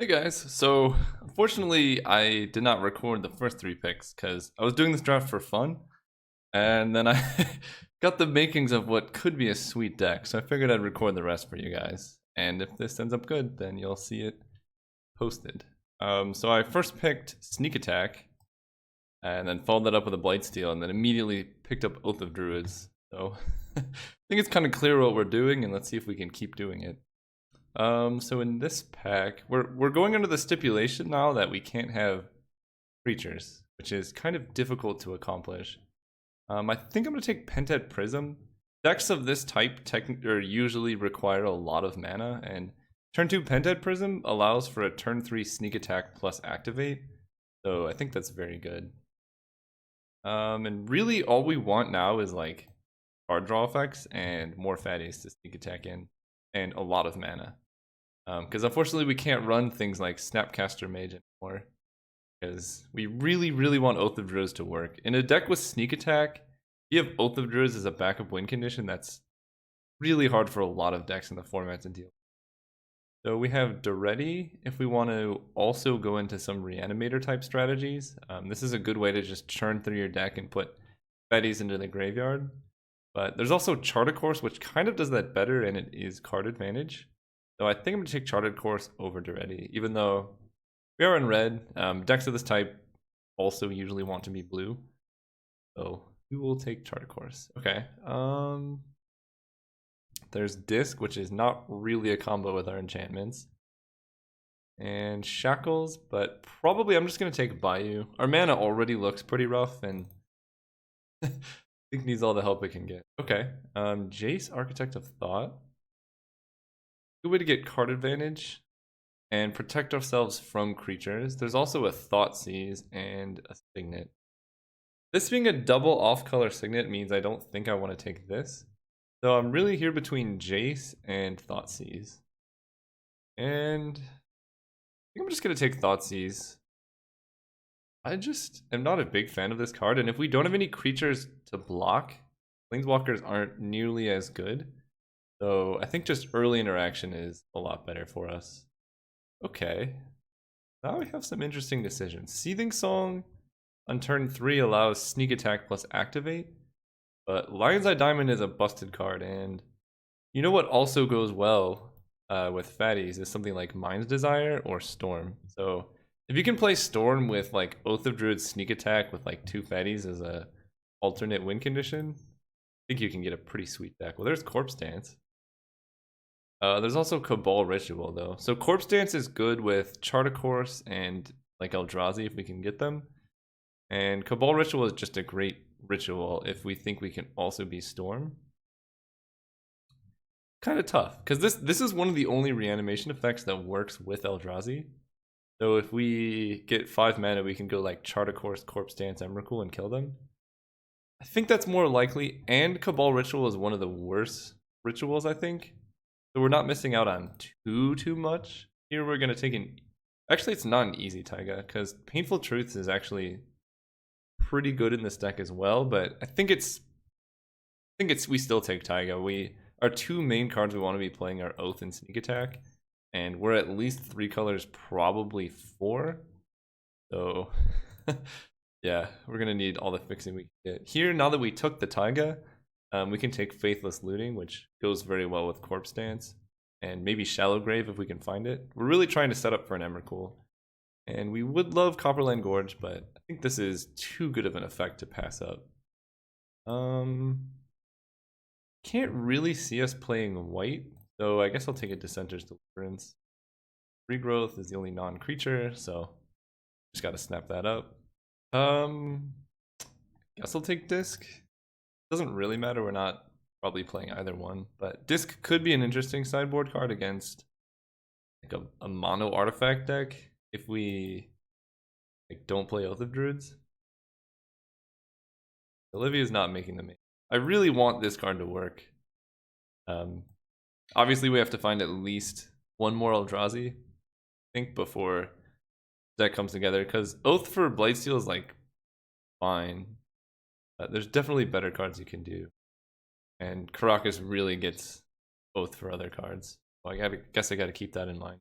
Hey guys, so unfortunately I did not record the first three picks because I was doing this draft for fun, and then I got the makings of what could be a sweet deck, so I figured I'd record the rest for you guys. And if this ends up good, then you'll see it posted. So I first picked Sneak Attack, and then followed that up with a Blightsteel, and then immediately picked up Oath of Druids. So I think it's kind of clear what we're doing, and let's see if we can keep doing it. So in this pack, we're going under the stipulation now that we can't have creatures, which is kind of difficult to accomplish. I think I'm gonna take Pentet Prism. Decks of this type usually require a lot of mana, and turn 2 Pentet Prism allows for a turn 3 sneak attack plus activate. So I think that's very good. And really all we want now is like card draw effects and more fatties to sneak attack in, and a lot of mana. Because unfortunately we can't run things like Snapcaster Mage anymore, because we really want Oath of Druids to work. In a deck with Sneak Attack, you have Oath of Druids as a backup win condition. That's really hard for a lot of decks in the format to deal with. So we have Duretti if we want to also go into some Reanimator type strategies. This is a good way to just churn through your deck and put fatties into the graveyard. But there's also Charted Course, which kind of does that better, and it is card advantage. So I think I'm going to take Charted Course over Duretti, even though we are in red. Decks of this type also usually want to be blue. So we will take Charted Course. Okay. There's Disc, which is not really a combo with our enchantments. And Shackles, but probably I'm just going to take Bayou. Our mana already looks pretty rough, and I think needs all the help it can get. Okay. Jace, Architect of Thought. Good way to get card advantage and protect ourselves from creatures. There's also a Thoughtseize and a Signet. This being a double off-color Signet means I don't think I want to take this. So I'm really here between Jace and Thoughtseize. And I think I'm just going to take Thoughtseize. I just am not a big fan of this card, and if we don't have any creatures to block, Planeswalkers aren't nearly as good. So I think just early interaction is a lot better for us. Okay. Now we have some interesting decisions. Seething Song on turn 3 allows sneak attack plus activate. But Lion's Eye Diamond is a busted card, and you know what also goes well with fatties is something like Mind's Desire or Storm. So if you can play Storm with like Oath of Druids sneak attack with like 2 fatties as a alternate win condition, I think you can get a pretty sweet deck. Well, there's Corpse Dance. There's also Cabal Ritual, though. So Corpse Dance is good with Charter Course and like Eldrazi if we can get them. And Cabal Ritual is just a great ritual if we think we can also be Storm. Kind of tough, because this is one of the only reanimation effects that works with Eldrazi. So if we get 5 mana, we can go like Charter Course, Corpse Dance, Emrakul, and kill them. I think that's more likely, and Cabal Ritual is one of the worst rituals, I think. So we're not missing out on too much. Here we're going to take an... Actually, it's not an easy Taiga, because Painful Truths is actually pretty good in this deck as well, but I think we still take Taiga. Our 2 main cards we want to be playing are Oath and Sneak Attack, and we're at least 3 colors, probably 4. So yeah, we're going to need all the fixing we can get. Here, now that we took the Taiga, we can take Faithless Looting, which goes very well with Corpse Dance, and maybe Shallow Grave if we can find it. We're really trying to set up for an Emrakul, and we would love Copperland Gorge, but I think this is too good of an effect to pass up. Can't really see us playing white, so I guess I'll take a Dissenter's Deliverance. Regrowth is the only non-creature, so just gotta snap that up. Guess I'll take Disc. Doesn't really matter, we're not probably playing either one, but Disc could be an interesting sideboard card against like a mono artifact deck if we like don't play Oath of Druids. Olivia's not making the main. I really want this card to work. Obviously we have to find at least one more Eldrazi, I think, before that comes together, because Oath for Blightsteel is like fine. There's definitely better cards you can do, and Karakas really gets Oath for other cards. So I guess I gotta keep that in mind.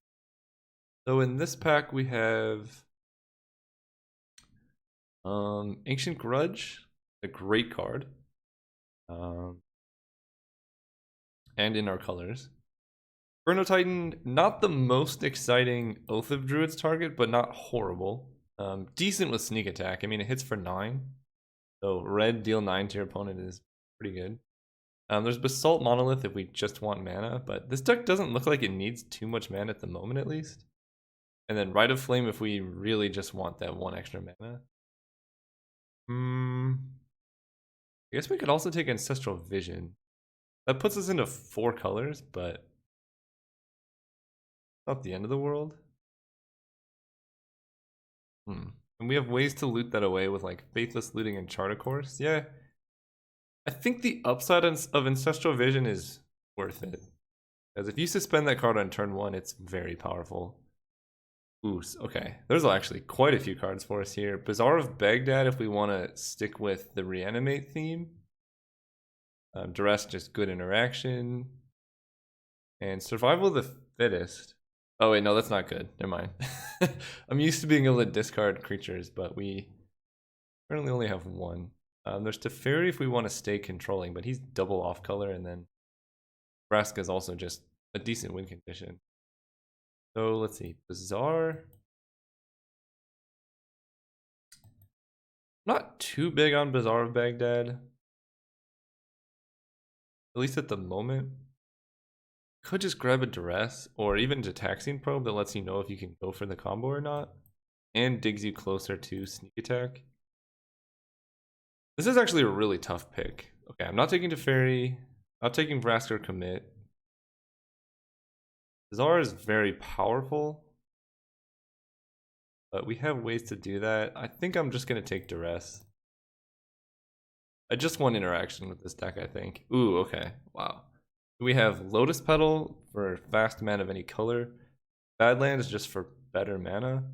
So in this pack we have Ancient Grudge, a great card. And in our colors. Chrono Titan, not the most exciting Oath of Druids target, but not horrible. Decent with sneak attack. I mean, it hits for 9. So red, deal 9 to your opponent is pretty good. There's Basalt Monolith if we just want mana, but this deck doesn't look like it needs too much mana at the moment, at least. And then Rite of Flame if we really just want that 1 extra mana. I guess we could also take Ancestral Vision. That puts us into 4 colors, but not the end of the world. And we have ways to loot that away with like Faithless Looting and Chart of Course. Yeah. I think the upside of Ancestral Vision is worth it. Because if you suspend that card on turn 1, it's very powerful. Ooh, okay. There's actually quite a few cards for us here. Bazaar of Baghdad if we want to stick with the Reanimate theme. Duress, just good interaction. And Survival of the Fittest. Oh wait, no, that's not good. Never mind. I'm used to being able to discard creatures, but we currently only have 1. There's Teferi if we want to stay controlling, but he's double off color, and then Vraska is also just a decent win condition. So let's see, Bazaar. Not too big on Bazaar of Baghdad, at least at the moment. Could just grab a Duress, or even a Taxing Probe that lets you know if you can go for the combo or not, and digs you closer to sneak attack. This is actually a really tough pick. Okay, I'm not taking Teferi, not taking Vraska or Commit. Bazaar is very powerful, but we have ways to do that. I think I'm just going to take Duress. I just want interaction with this deck, I think. Ooh, okay. Wow. We have Lotus Petal for fast mana of any color. Badlands just for better mana.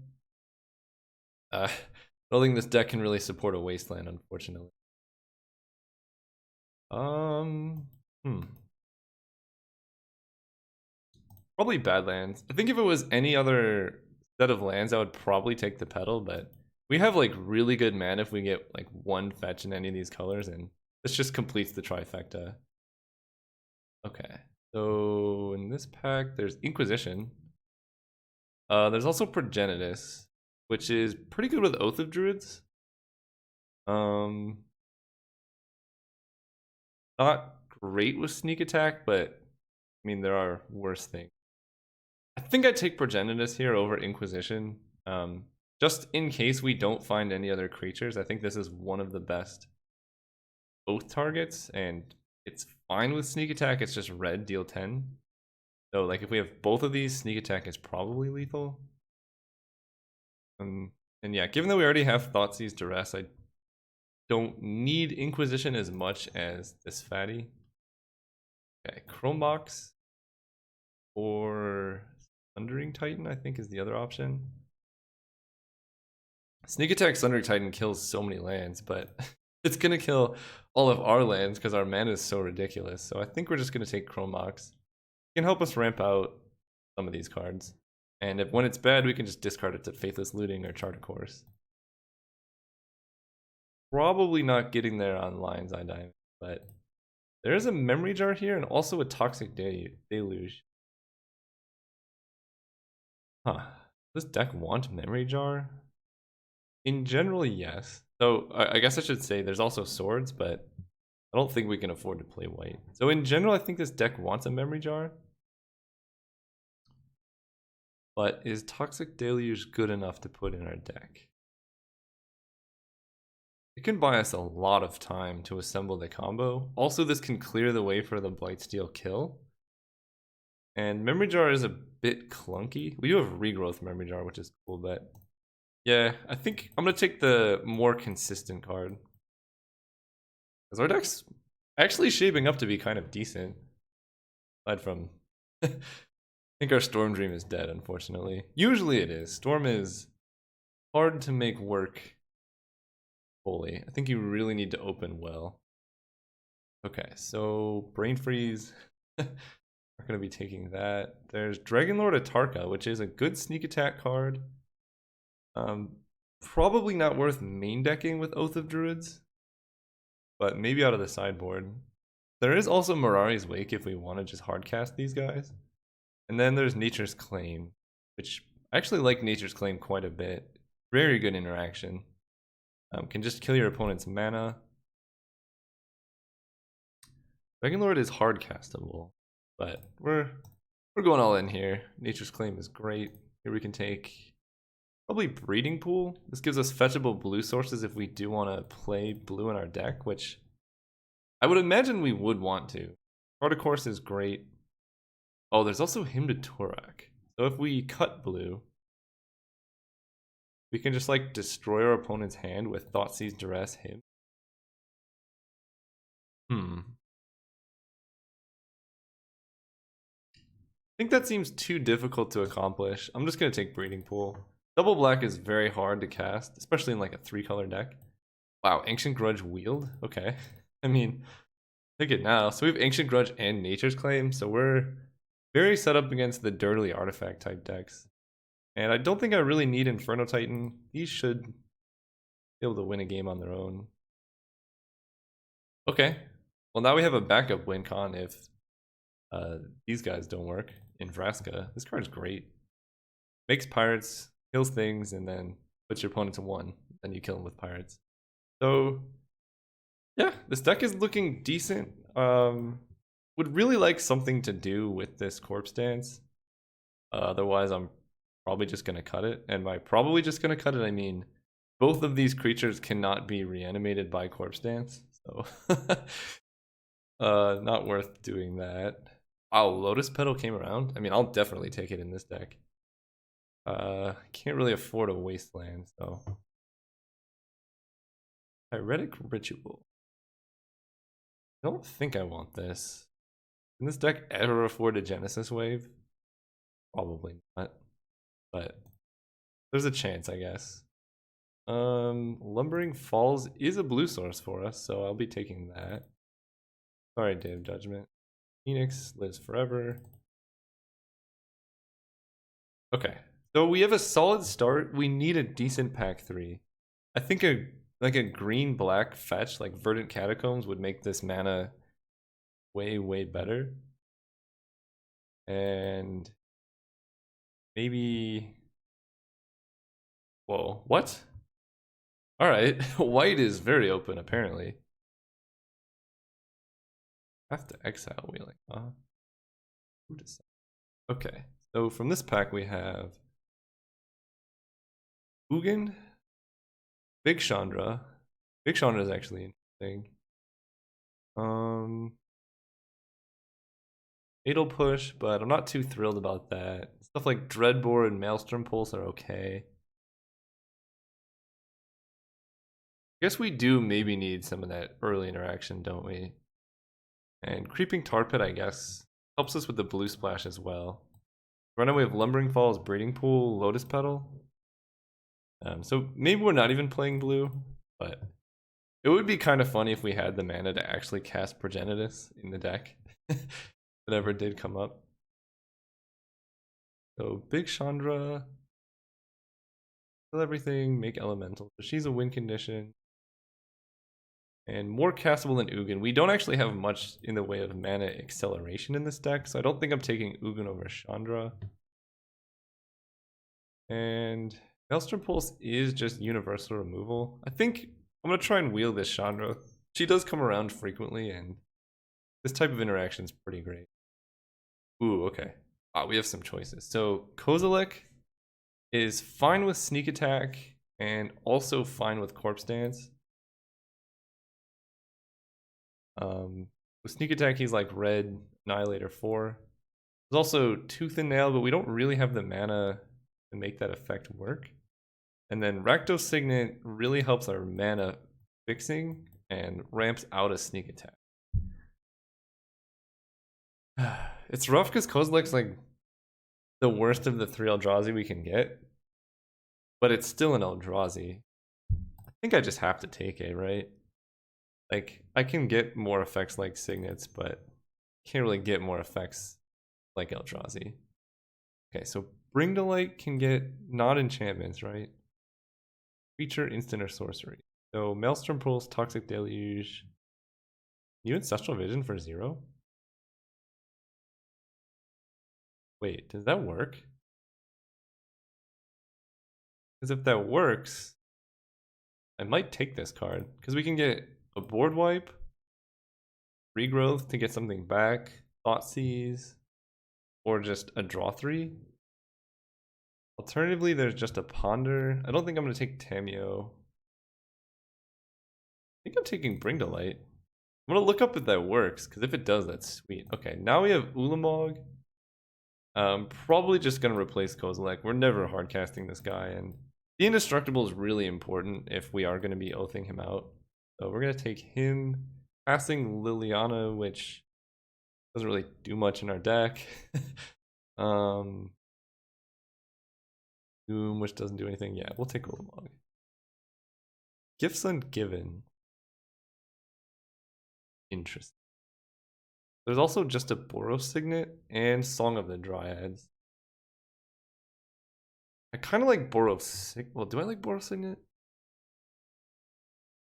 I don't think this deck can really support a Wasteland, unfortunately. Probably Badlands. I think if it was any other set of lands, I would probably take the Petal, but we have like really good mana if we get like 1 fetch in any of these colors, and this just completes the trifecta. Okay, so in this pack, there's Inquisition. There's also Progenitus, which is pretty good with Oath of Druids. Not great with sneak attack, but I mean, there are worse things. I think I'd take Progenitus here over Inquisition. Just in case we don't find any other creatures, I think this is one of the best Oath targets, and it's fine with sneak attack. It's just red, deal 10. So like if we have both of these, sneak attack is probably lethal. And yeah, given that we already have Thoughtseize Duress, I don't need Inquisition as much as this fatty. Okay, Chrome Box or Sundering Titan, I think, is the other option. Sneak attack Sundering Titan kills so many lands, but it's gonna kill all of our lands because our mana is so ridiculous. So I think we're just gonna take Chrome Box. It can help us ramp out some of these cards. And when it's bad, we can just discard it to Faithless Looting or Chart of Course. Probably not getting there on Lion's Eye Diamond, but there is a Memory Jar here and also a Toxic Deluge. Huh. Does this deck want Memory Jar? In general, yes. So I guess I should say there's also Swords, but I don't think we can afford to play white. So in general, I think this deck wants a Memory Jar. But is Toxic Deluge good enough to put in our deck? It can buy us a lot of time to assemble the combo. Also, this can clear the way for the Blightsteel kill. And Memory Jar is a bit clunky. We do have Regrowth Memory Jar, which is cool, but yeah, I think I'm going to take the more consistent card. Because our deck's actually shaping up to be kind of decent. Aside from... I think our Storm Dream is dead, unfortunately. Usually it is. Storm is hard to make work fully. I think you really need to open well. Okay, so Brain Freeze. Our Not going to be taking that. There's Dragonlord Atarka, which is a good sneak attack card. Probably not worth main decking with Oath of Druids, but maybe out of the sideboard. There is also Mirari's Wake if we want to just hardcast these guys. And then there's Nature's Claim, which I actually like Nature's Claim quite a bit. Very good interaction. Can just kill your opponent's mana. Dragonlord is hardcastable, but we're going all in here. Nature's Claim is great. Here we can take probably Breeding Pool. This gives us fetchable blue sources if we do want to play blue in our deck, which I would imagine we would want to. Heart of Course is great. Oh, there's also Hymn to Turak. So if we cut blue, we can just like destroy our opponent's hand with Thoughtseize, Duress, Hymn. I think that seems too difficult to accomplish. I'm just going to take Breeding Pool. Double black is very hard to cast, especially in like a 3-color deck. Wow, Ancient Grudge Wield? Okay. I mean, take it now. So we have Ancient Grudge and Nature's Claim, so we're very set up against the dirtily artifact type decks. And I don't think I really need Inferno Titan. These should be able to win a game on their own. Okay. Well, now we have a backup win con if these guys don't work in Vraska. This card's great. Makes pirates, kills things, and then puts your opponent to 1. Then you kill him with pirates. So, yeah, this deck is looking decent. Would really like something to do with this Corpse Dance. Otherwise, I'm probably just going to cut it. And by probably just going to cut it, I mean both of these creatures cannot be reanimated by Corpse Dance. So, not worth doing that. Oh, Lotus Petal came around. I mean, I'll definitely take it in this deck. Can't really afford a Wasteland, so. Pyretic Ritual. I don't think I want this. Can this deck ever afford a Genesis Wave? Probably not. But there's a chance, I guess. Lumbering Falls is a blue source for us, so I'll be taking that. Sorry, Day of Judgment. Phoenix lives forever. Okay, so we have a solid start. We need a decent pack 3. I think a green-black fetch like Verdant Catacombs would make this mana way better. And maybe... Whoa, what? Alright, white is very open apparently. Have to exile Wheeling, huh? Who decides? Okay, so from this pack we have Ugin, Big Chandra. Big Chandra is actually interesting. Fatal Push, but I'm not too thrilled about that. Stuff like Dreadbore and Maelstrom Pulse are okay. I guess we do maybe need some of that early interaction, don't we? And Creeping Tar Pit, I guess, helps us with the blue splash as well. Runaway of Lumbering Falls, Breeding Pool, Lotus Petal. So maybe we're not even playing blue, but it would be kind of funny if we had the mana to actually cast Progenitus in the deck. If it ever did come up. So Big Chandra, kill everything, make elemental. So she's a win condition. And more castable than Ugin. We don't actually have much in the way of mana acceleration in this deck, so I don't think I'm taking Ugin over Chandra. And Maelstrom Pulse is just universal removal. I think I'm going to try and wheel this Chandra. She does come around frequently, and this type of interaction is pretty great. Ooh, okay. We have some choices. So Kozilek is fine with Sneak Attack and also fine with Corpse Dance. With Sneak Attack, he's like red Annihilator 4. There's also Tooth and Nail, but we don't really have the mana to make that effect work. And then Rakdos Signet really helps our mana fixing and ramps out a Sneak Attack. It's rough because Kozilek's like the worst of the 3 Eldrazi we can get, but it's still an Eldrazi. I think I just have to take it, right? Like, I can get more effects like Signets, but can't really get more effects like Eldrazi. Okay, so Bring to Light can get not enchantments, right? Creature, instant, or sorcery. So Maelstrom Pulse, Toxic Deluge. New Ancestral Vision for 0? Wait, does that work? Because if that works, I might take this card. Because we can get a board wipe, regrowth to get something back, Thoughtseize, or just a draw 3. Alternatively, there's just a Ponder. I don't think I'm going to take Tameo. I think I'm taking Bring to Light. I'm going to look up if that works, because if it does, that's sweet. Okay, now we have Ulamog. Probably just going to replace Kozilek. We're never hardcasting this guy, and the Indestructible is really important if we are going to be oathing him out. So we're going to take him, passing Liliana, which doesn't really do much in our deck. Doom, which doesn't do anything. Yeah, we'll take Ulamog. Gifts Ungiven. Interesting. There's also just a Boros Signet and Song of the Dryads. I kind of like Boros Signet. Well, do I like Boros Signet?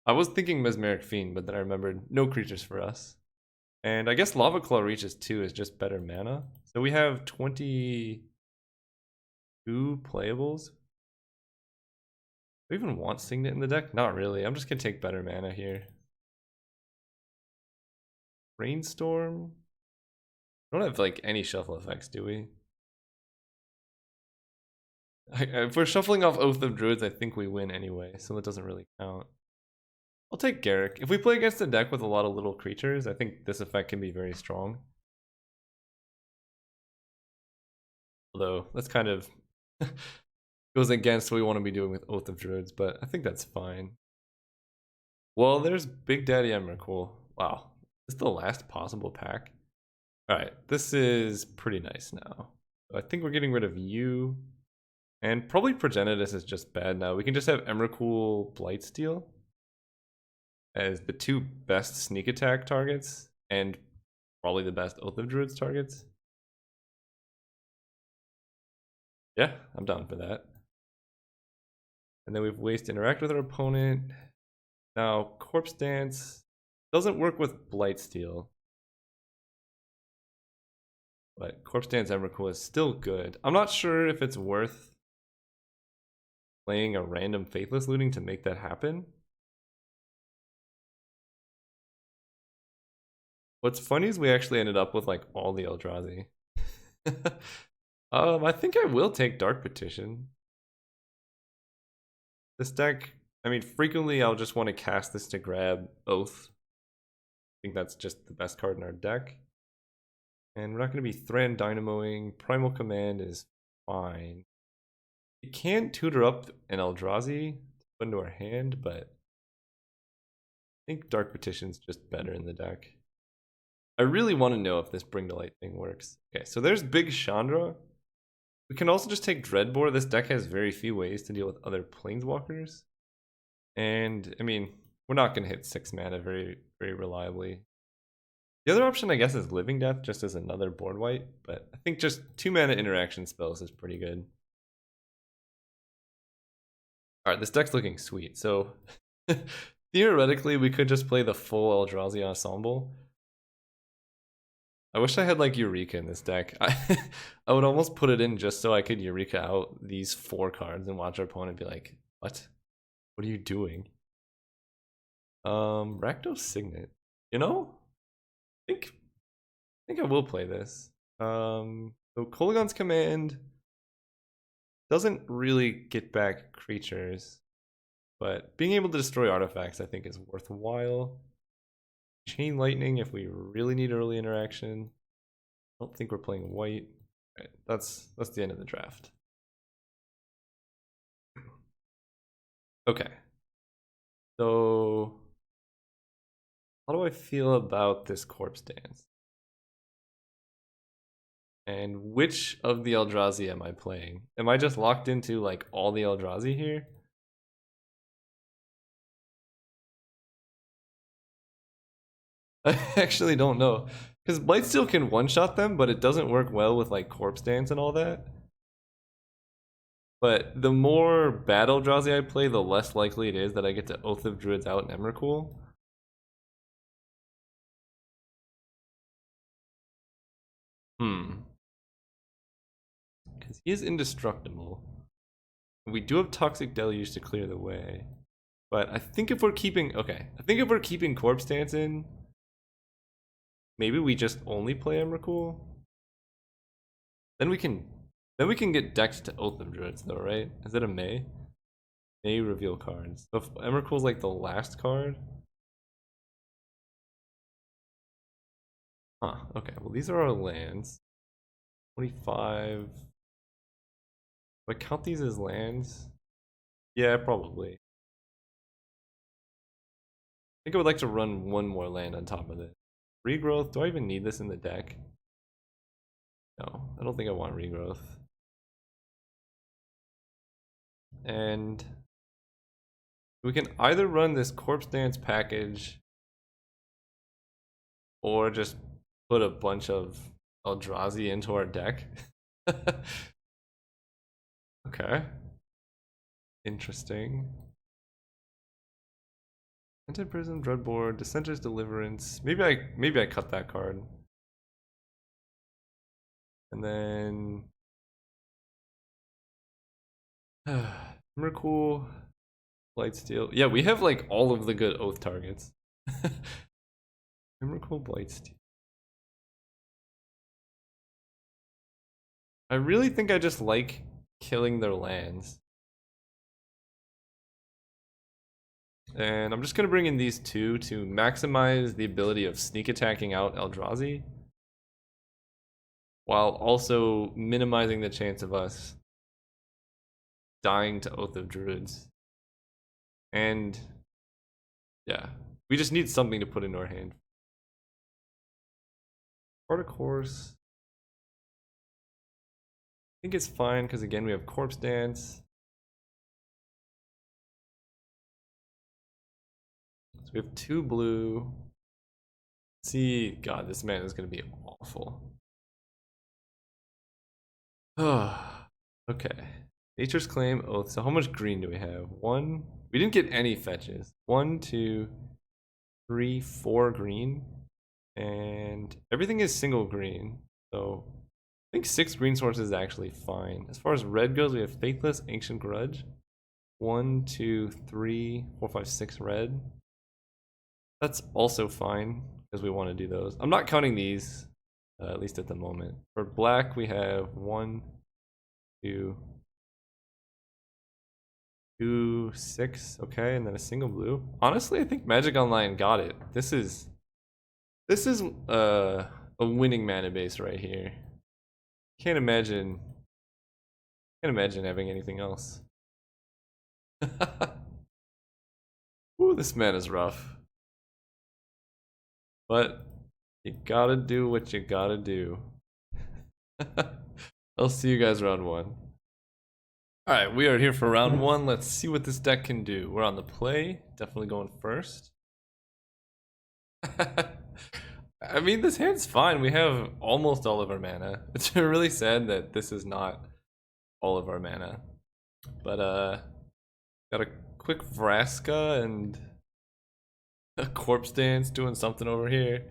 I was thinking Mesmeric Fiend, but then I remembered no creatures for us. And I guess Lava Claw Reaches 2 is just better mana. So we have 22 playables. Do we even want Signet in the deck? Not really. I'm just going to take better mana here. Rainstorm? We don't have like any shuffle effects, do we? If we're shuffling off Oath of Druids, I think we win anyway, so that doesn't really count. I'll take Garruk. If we play against a deck with a lot of little creatures, I think this effect can be very strong. Although, that's kind of goes against what we want to be doing with Oath of Druids, but I think that's fine. Well, there's Big Daddy Emrakul. Wow. This is the last possible pack. Alright, this is pretty nice now. I think we're getting rid of you. And probably Progenitus is just bad now. We can just have Emrakul Blightsteel as the two best sneak attack targets, and probably the best Oath of Druids targets. Yeah, I'm down for that. And then we've Waste Interact with our opponent. Now, Corpse Dance doesn't work with Blightsteel. But Corpse Dance Emrakul is still good. I'm not sure if it's worth playing a random Faithless Looting to make that happen. What's funny is we actually ended up with like all the Eldrazi. I think I will take Dark Petition. This deck, I mean, frequently I'll just want to cast this to grab Oath. I think that's just the best card in our deck. And we're not going to be Thran Dynamoing. Primal Command is fine. We can tutor up an Eldrazi to put into our hand, but I think Dark Petition's just better in the deck. I really want to know if this Bring to Light thing works. Okay, so there's Big Chandra. We can also just take Dreadbore. This deck has very few ways to deal with other Planeswalkers. And, I mean, we're not going to hit 6 mana very, very reliably. The other option, I guess, is Living Death, just as another board wipe. But I think just 2 mana interaction spells is pretty good. Alright, this deck's looking sweet. So, theoretically, we could just play the full Eldrazi Ensemble. I wish I had like Eureka in this deck. I would almost put it in just so I could Eureka out these 4 cards and watch our opponent be like, what? What are you doing? Rakdos Signet. You know? I think I will play this. So Kolaghan's Command doesn't really get back creatures, but being able to destroy artifacts I think is worthwhile. Chain Lightning if we really need early interaction. I don't think we're playing white. Right, that's the end of the draft. Okay. So how do I feel about this Corpse Dance? And which of the Eldrazi am I playing? Am I just locked into like all the Eldrazi here? I actually don't know. Because Blightsteel can one-shot them, but it doesn't work well with like Corpse Dance and all that. But the more Battle Drowsy I play, the less likely it is that I get to Oath of Druids out in Emrakul. Because he is indestructible. We do have Toxic Deluge to clear the way. But I think if we're keeping... Okay, I think if we're keeping Corpse Dance in, maybe we just only play Emrakul. Then we can get decked to Oath of Druids though, right? Is it a May? May reveal cards. So if Emrakul's like the last card. Huh, okay. Well, these are our lands. 25. Do I count these as lands? Yeah, probably. I think I would like to run one more land on top of it. Regrowth, do I even need this in the deck? No, I don't think I want regrowth. And we can either run this Corpse Dance package or just put a bunch of Eldrazi into our deck. Okay. Interesting. Entered Prism, Dreadboard, Dissenter's Deliverance. Maybe I cut that card. And then Emrakul, Blightsteel. Yeah, we have like all of the good Oath targets. Emrakul, Blightsteel. I really think I just like killing their lands. And I'm just going to bring in these two to maximize the ability of sneak attacking out Eldrazi, while also minimizing the chance of us dying to Oath of Druids. And yeah, we just need something to put into our hand. Part of course. I think it's fine because again we have Corpse Dance. So we have 2 blue. See, God, this man is going to be awful. Okay. Nature's Claim, Oath. So how much green do we have? 1. We didn't get any fetches. 1, 2, 3, 4 green. And everything is single green. So I think 6 green sources is actually fine. As far as red goes, we have Faithless, Ancient Grudge. 1, 2, 3, 4, 5, 6 red. That's also fine because we want to do those. I'm not counting these, at least at the moment. For black, we have 1, 2, 2, 6, okay, and then a single blue. Honestly, I think Magic Online got it. This is a winning mana base right here. Can't imagine having anything else. Ooh, this man is rough. But you gotta do what you gotta do. I'll see you guys round 1. Alright, we are here for round 1. Let's see what this deck can do. We're on the play. Definitely going first. I mean, this hand's fine. We have almost all of our mana. It's really sad that this is not all of our mana. But, got a quick Vraska and a Corpse Dance doing something over here.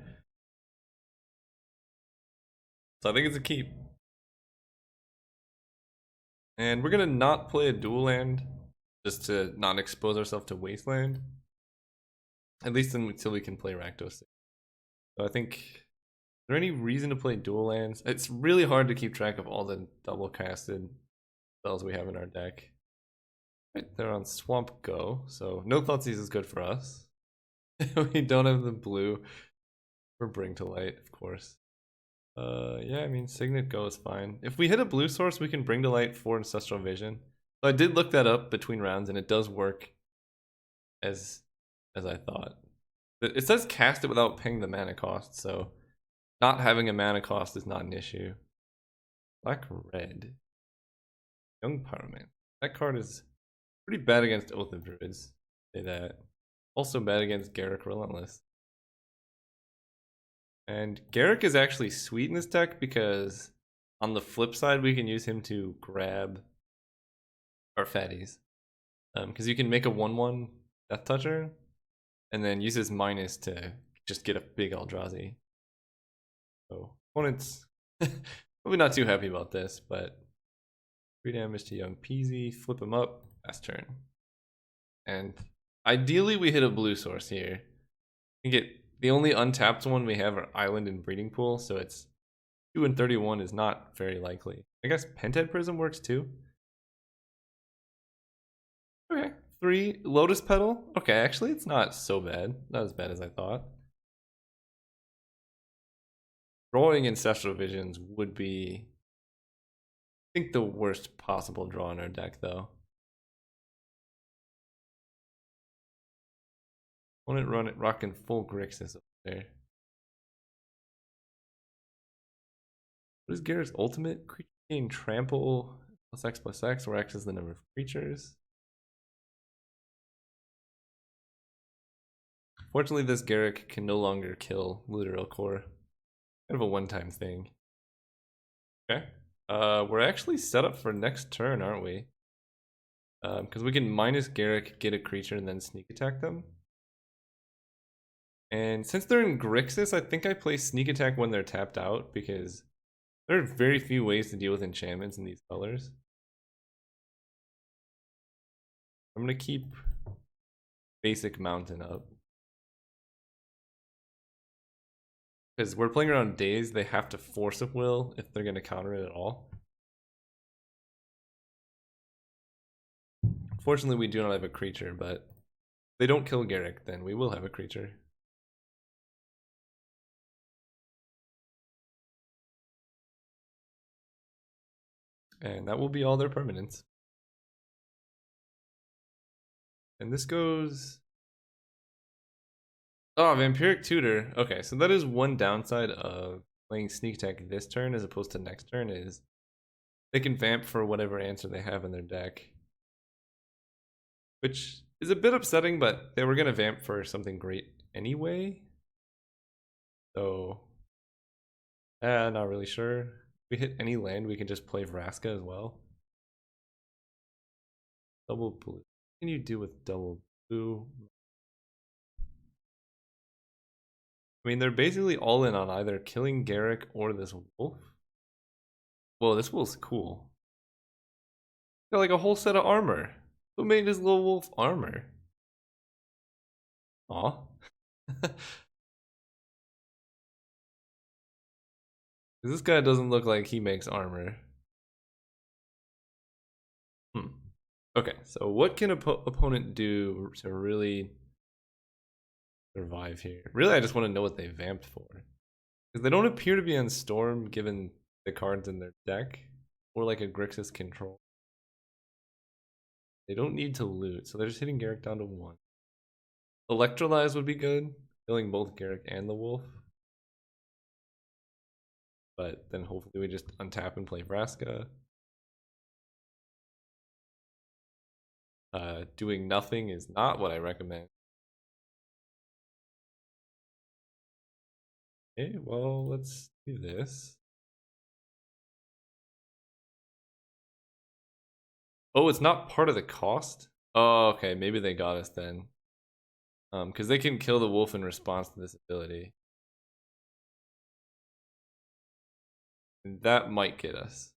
So I think it's a keep. And we're gonna not play a dual land, just to not expose ourselves to Wasteland. At least until we can play Rakdos. So I think, is there any reason to play dual lands? It's really hard to keep track of all the double casted spells we have in our deck. Right, they're on Swamp Go, so no Thoughtseize is good for us. We don't have the blue for Bring to Light, of course. Yeah, I mean, Signet Go is fine. If we hit a blue source, we can Bring to Light for Ancestral Vision. So I did look that up between rounds, and it does work as I thought. It says cast it without paying the mana cost, so not having a mana cost is not an issue. Black Red. Young Pyroman. That card is pretty bad against Oath of Druids. Say that. Also bad against Garruk Relentless. And Garrick is actually sweet in this deck because on the flip side, we can use him to grab our fatties. Because you can make a 1/1 Death Toucher and then use his minus to just get a big Eldrazi. So opponents probably not too happy about this, but 3 damage to Young Peasy, flip him up, last turn. And ideally we hit a blue source here. I think the only untapped one we have are Island and Breeding Pool, so it's 2 and 31 is not very likely. I guess Penthead Prism works too. Okay, 3 Lotus Petal. Okay, actually it's not so bad. Not as bad as I thought. Drawing Ancestral Visions would be, I think, the worst possible draw in our deck, though. Opponent run it rocking full Grixis up there. What is Garrett's ultimate? Creature gain trample +X+X, where X is the number of creatures. Fortunately, this Garrick can no longer kill Literal Core. Kind of a one-time thing. Okay. We're actually set up for next turn, aren't we? Because we can minus Garrick, get a creature, and then sneak attack them. And since they're in Grixis, I think I play sneak attack when they're tapped out, because there are very few ways to deal with enchantments in these colors. I'm going to keep basic mountain up. Because we're playing around Daze, they have to force of will if they're going to counter it at all. Fortunately, we do not have a creature, but if they don't kill Garrick, then we will have a creature. And that will be all their permanents. And this goes... Oh, Vampiric Tutor. Okay, so that is one downside of playing Sneak Attack this turn as opposed to next turn, is they can vamp for whatever answer they have in their deck. Which is a bit upsetting, but they were going to vamp for something great anyway. So, not really sure. If we hit any land, we can just play Vraska as well. Double blue. What can you do with double blue? I mean, they're basically all in on either killing Garrick or this wolf. Well, this wolf's cool. Got like a whole set of armor. Who made this little wolf armor? Aw. This guy doesn't look like he makes armor. Okay, so what can opponent do to really survive here? Really, I just want to know what they vamped for. Because they don't appear to be on Storm given the cards in their deck. Or like a Grixis control. They don't need to loot, so they're just hitting Garrick down to 1. Electrolyze would be good, killing both Garrick and the wolf. But then hopefully we just untap and play Vraska. Doing nothing is not what I recommend. Okay, well, let's do this. Oh, it's not part of the cost? Oh, okay, maybe they got us then. Because they can kill the wolf in response to this ability. And that might get us.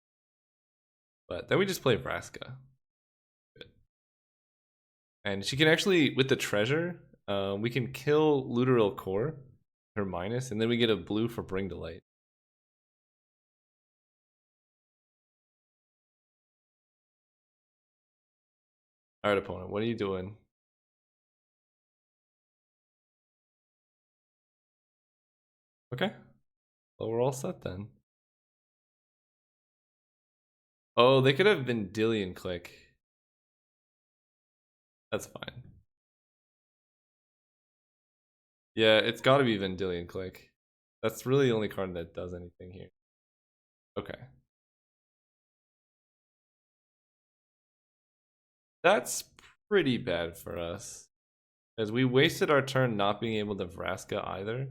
But then we just play Vraska. Good. And she can actually, with the treasure, we can kill Literal Core, her minus, and then we get a blue for Bring to Light. Alright, opponent, what are you doing? Okay. Well, we're all set then. Oh, they could have been Dillion Click. That's fine. Yeah, it's gotta be Vendilion Click. That's really the only card that does anything here. Okay. That's pretty bad for us. Because we wasted our turn not being able to Vraska either.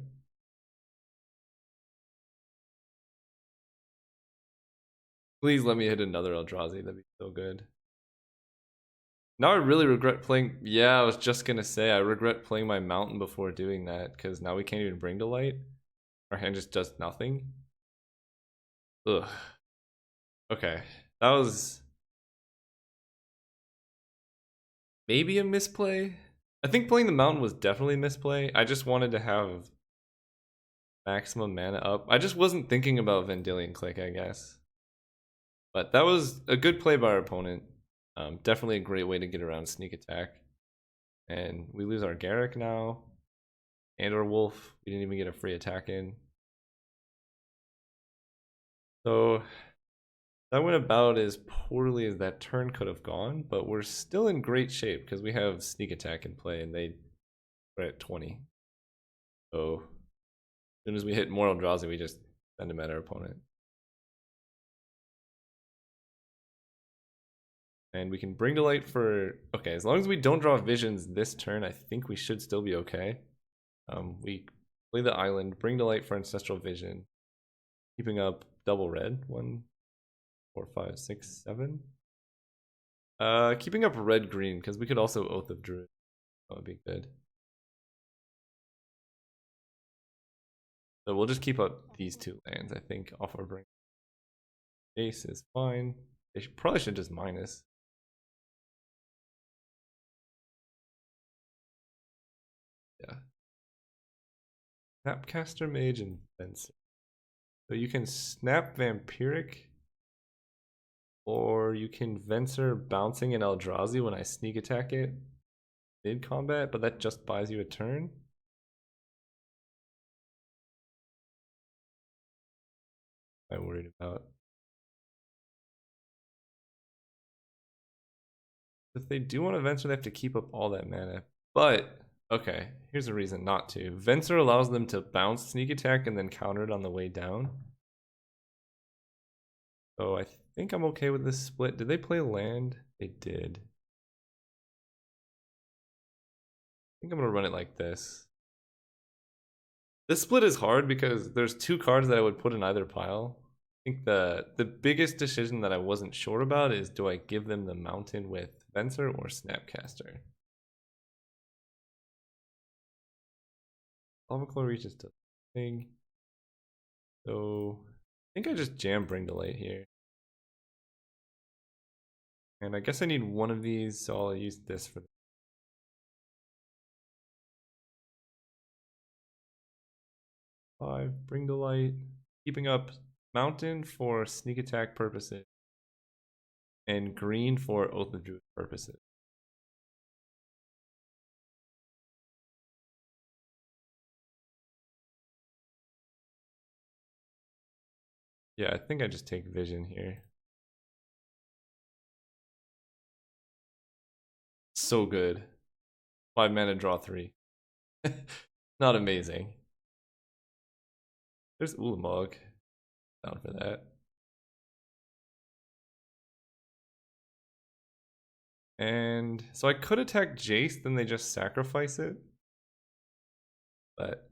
Please let me hit another Eldrazi. That'd be so good. Now I really regret playing. Yeah, I was just gonna say I regret playing my mountain before doing that because now we can't even bring to light. Our hand just does nothing. Ugh. Okay, that was maybe a misplay. I think playing the mountain was definitely a misplay. I just wanted to have maximum mana up. I just wasn't thinking about Vendilion Click, I guess. But that was a good play by our opponent. Definitely a great way to get around sneak attack. And we lose our Garrick now. And our Wolf. We didn't even get a free attack in. So that went about as poorly as that turn could have gone, but we're still in great shape because we have sneak attack in play and they were at 20. So as soon as we hit more Eldrazi, we just send them at our opponent. And we can bring to light for, okay, as long as we don't draw visions this turn, I think we should still be okay. We play the island, bring to light for Ancestral Vision, keeping up double red, 1, 4, 5, 6, 7. Keeping up red-green, because we could also Oath of Druid. That would be good. So we'll just keep up these two lands, I think, off our bring. Ace is fine. They probably should just minus. Yeah. Snapcaster Mage and Fencer. So you can snap Vampiric, or you can Venser bouncing an Eldrazi when I sneak attack it mid-combat, but that just buys you a turn. I'm worried about. If they do want to Venser, they have to keep up all that mana. But, okay, here's a reason not to. Venser allows them to bounce sneak attack and then counter it on the way down. So I think I'm okay with this split. Did they play land? They did. I think I'm going to run it like this. This split is hard because there's two cards that I would put in either pile. I think the biggest decision that I wasn't sure about is, do I give them the mountain with Venser or Snapcaster? Lava Claw reaches to thing. So I think I just jam Bring to Light here. And I guess I need one of these, so I'll use this for the 5. Bring to Light. Keeping up Mountain for sneak attack purposes. And green for Oath of Druid purposes. Yeah, I think I just take Vision here. So good. 5 mana, draw 3. Not amazing. There's Ulamog. Down for that. And so I could attack Jace, then they just sacrifice it. But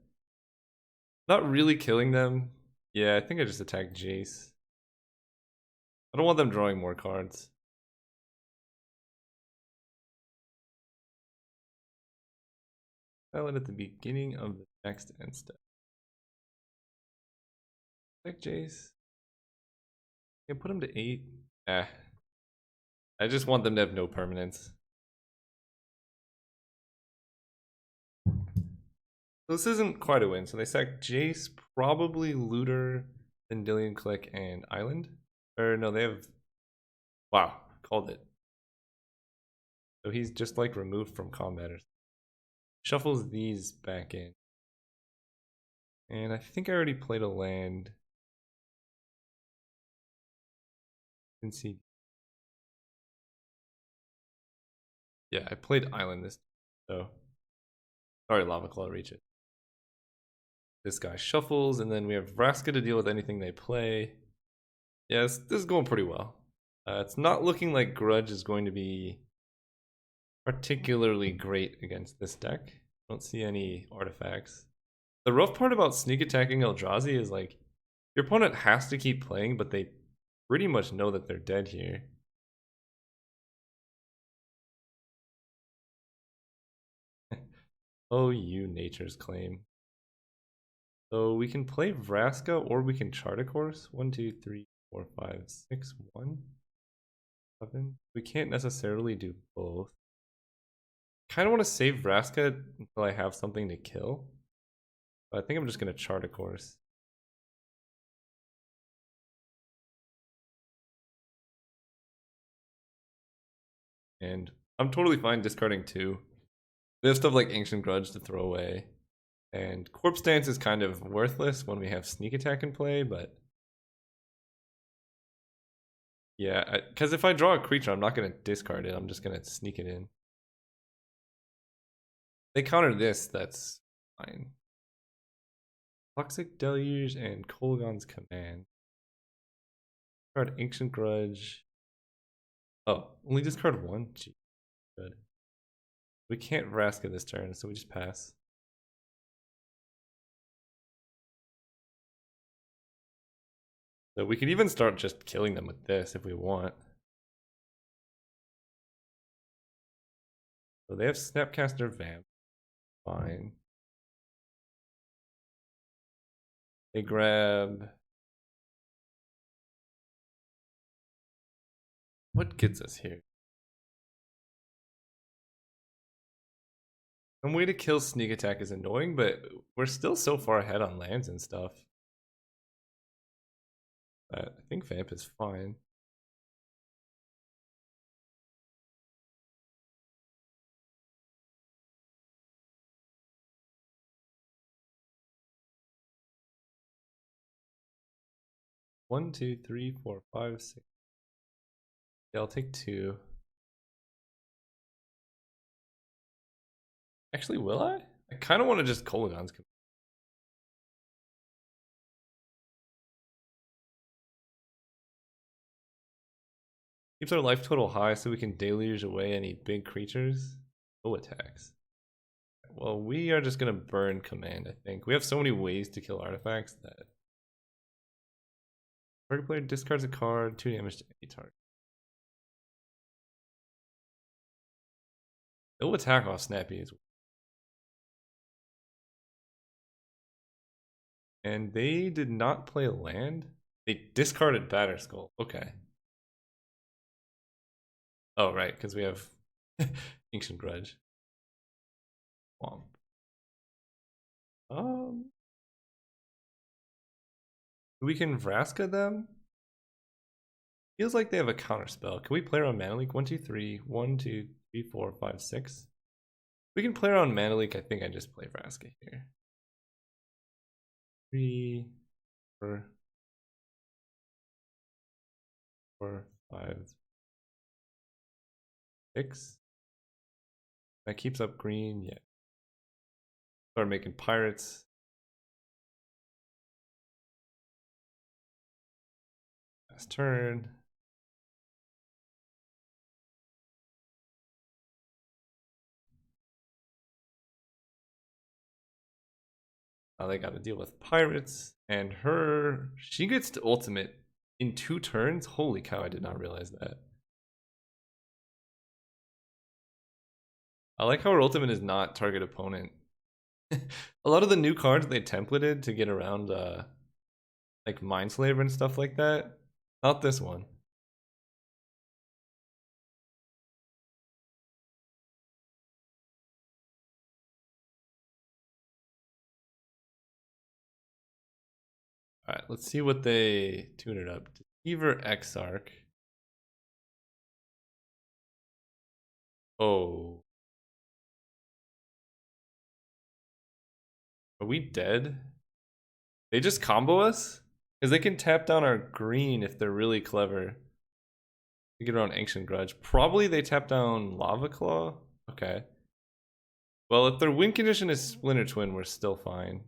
not really killing them. Yeah, I think I just attack Jace. I don't want them drawing more cards. Silent at the beginning of the next end step. Attack Jace. Okay, put him to 8. I just want them to have no permanence. This isn't quite a win. So they sack Jace, probably Looter, Vendilion Click, and Island. Or no, they have... Wow, called it. So he's just like removed from combat. Shuffles these back in. And I think I already played a land. Didn't see. Yeah, I played Island this time. So sorry, Lava Claw, reach it. This guy shuffles, and then we have Vraska to deal with anything they play. Yes, this is going pretty well. It's not looking like Grudge is going to be particularly great against this deck. I don't see any artifacts. The rough part about sneak attacking Eldrazi is like your opponent has to keep playing, but they pretty much know that they're dead here. Oh, you nature's claim. So we can play Vraska or we can chart a course. 1, 2, 3, 4, 5, 6, 1, 7. We can't necessarily do both. Kind of want to save Vraska until I have something to kill. But I think I'm just going to chart a course. And I'm totally fine discarding 2. We have stuff like Ancient Grudge to throw away. And Corpse Dance is kind of worthless when we have Sneak Attack in play, but yeah, because if I draw a creature, I'm not going to discard it. I'm just going to sneak it in. They counter this, that's fine. Toxic Deluge and Kolaghan's Command. Discard Ancient Grudge. Oh, only discard 1? Gee, good. We can't Vraska this turn, so we just pass. So we could even start just killing them with this if we want. So they have Snapcaster Vamp. Fine. They grab... What gets us here? Some way to kill Sneak Attack is annoying, but we're still so far ahead on lands and stuff. I think Vamp is fine. One, two, three, four, five, six. Yeah, I'll take 2. Actually, will I? I kind of want to just Kolaghan's Command. Keeps our life total high so we can deluge away any big creatures. No attacks. Well, we are just going to burn command, I think. We have so many ways to kill artifacts that... Target player discards a card, 2 damage to any target. They'll attack off Snappy as well. And they did not play land? They discarded Batterskull. Okay. Oh, right, because we have Ancient Grudge. Womp. We can Vraska them? Feels like they have a counter spell. Can we play around Mana Leak? 1, 2, 3. 1, 2, 3, 4, 5, 6. We can play around Mana Leak. I think I just play Vraska here. 3, 4, 4, 5, 6. That keeps up green. Yeah. Start making pirates. Last turn. Now they got to deal with pirates. And she gets to ultimate in 2 turns. Holy cow, I did not realize that. I like how her ultimate is not target opponent. A lot of the new cards they templated to get around like Mindslaver and stuff like that. Not this one. Alright, let's see what they tune it up. Deceiver Exarch. Oh. Are we dead? They just combo us? Because they can tap down our green if they're really clever. We get around Ancient Grudge. Probably they tap down Lava Claw? Okay. Well, if their win condition is Splinter Twin, we're still fine.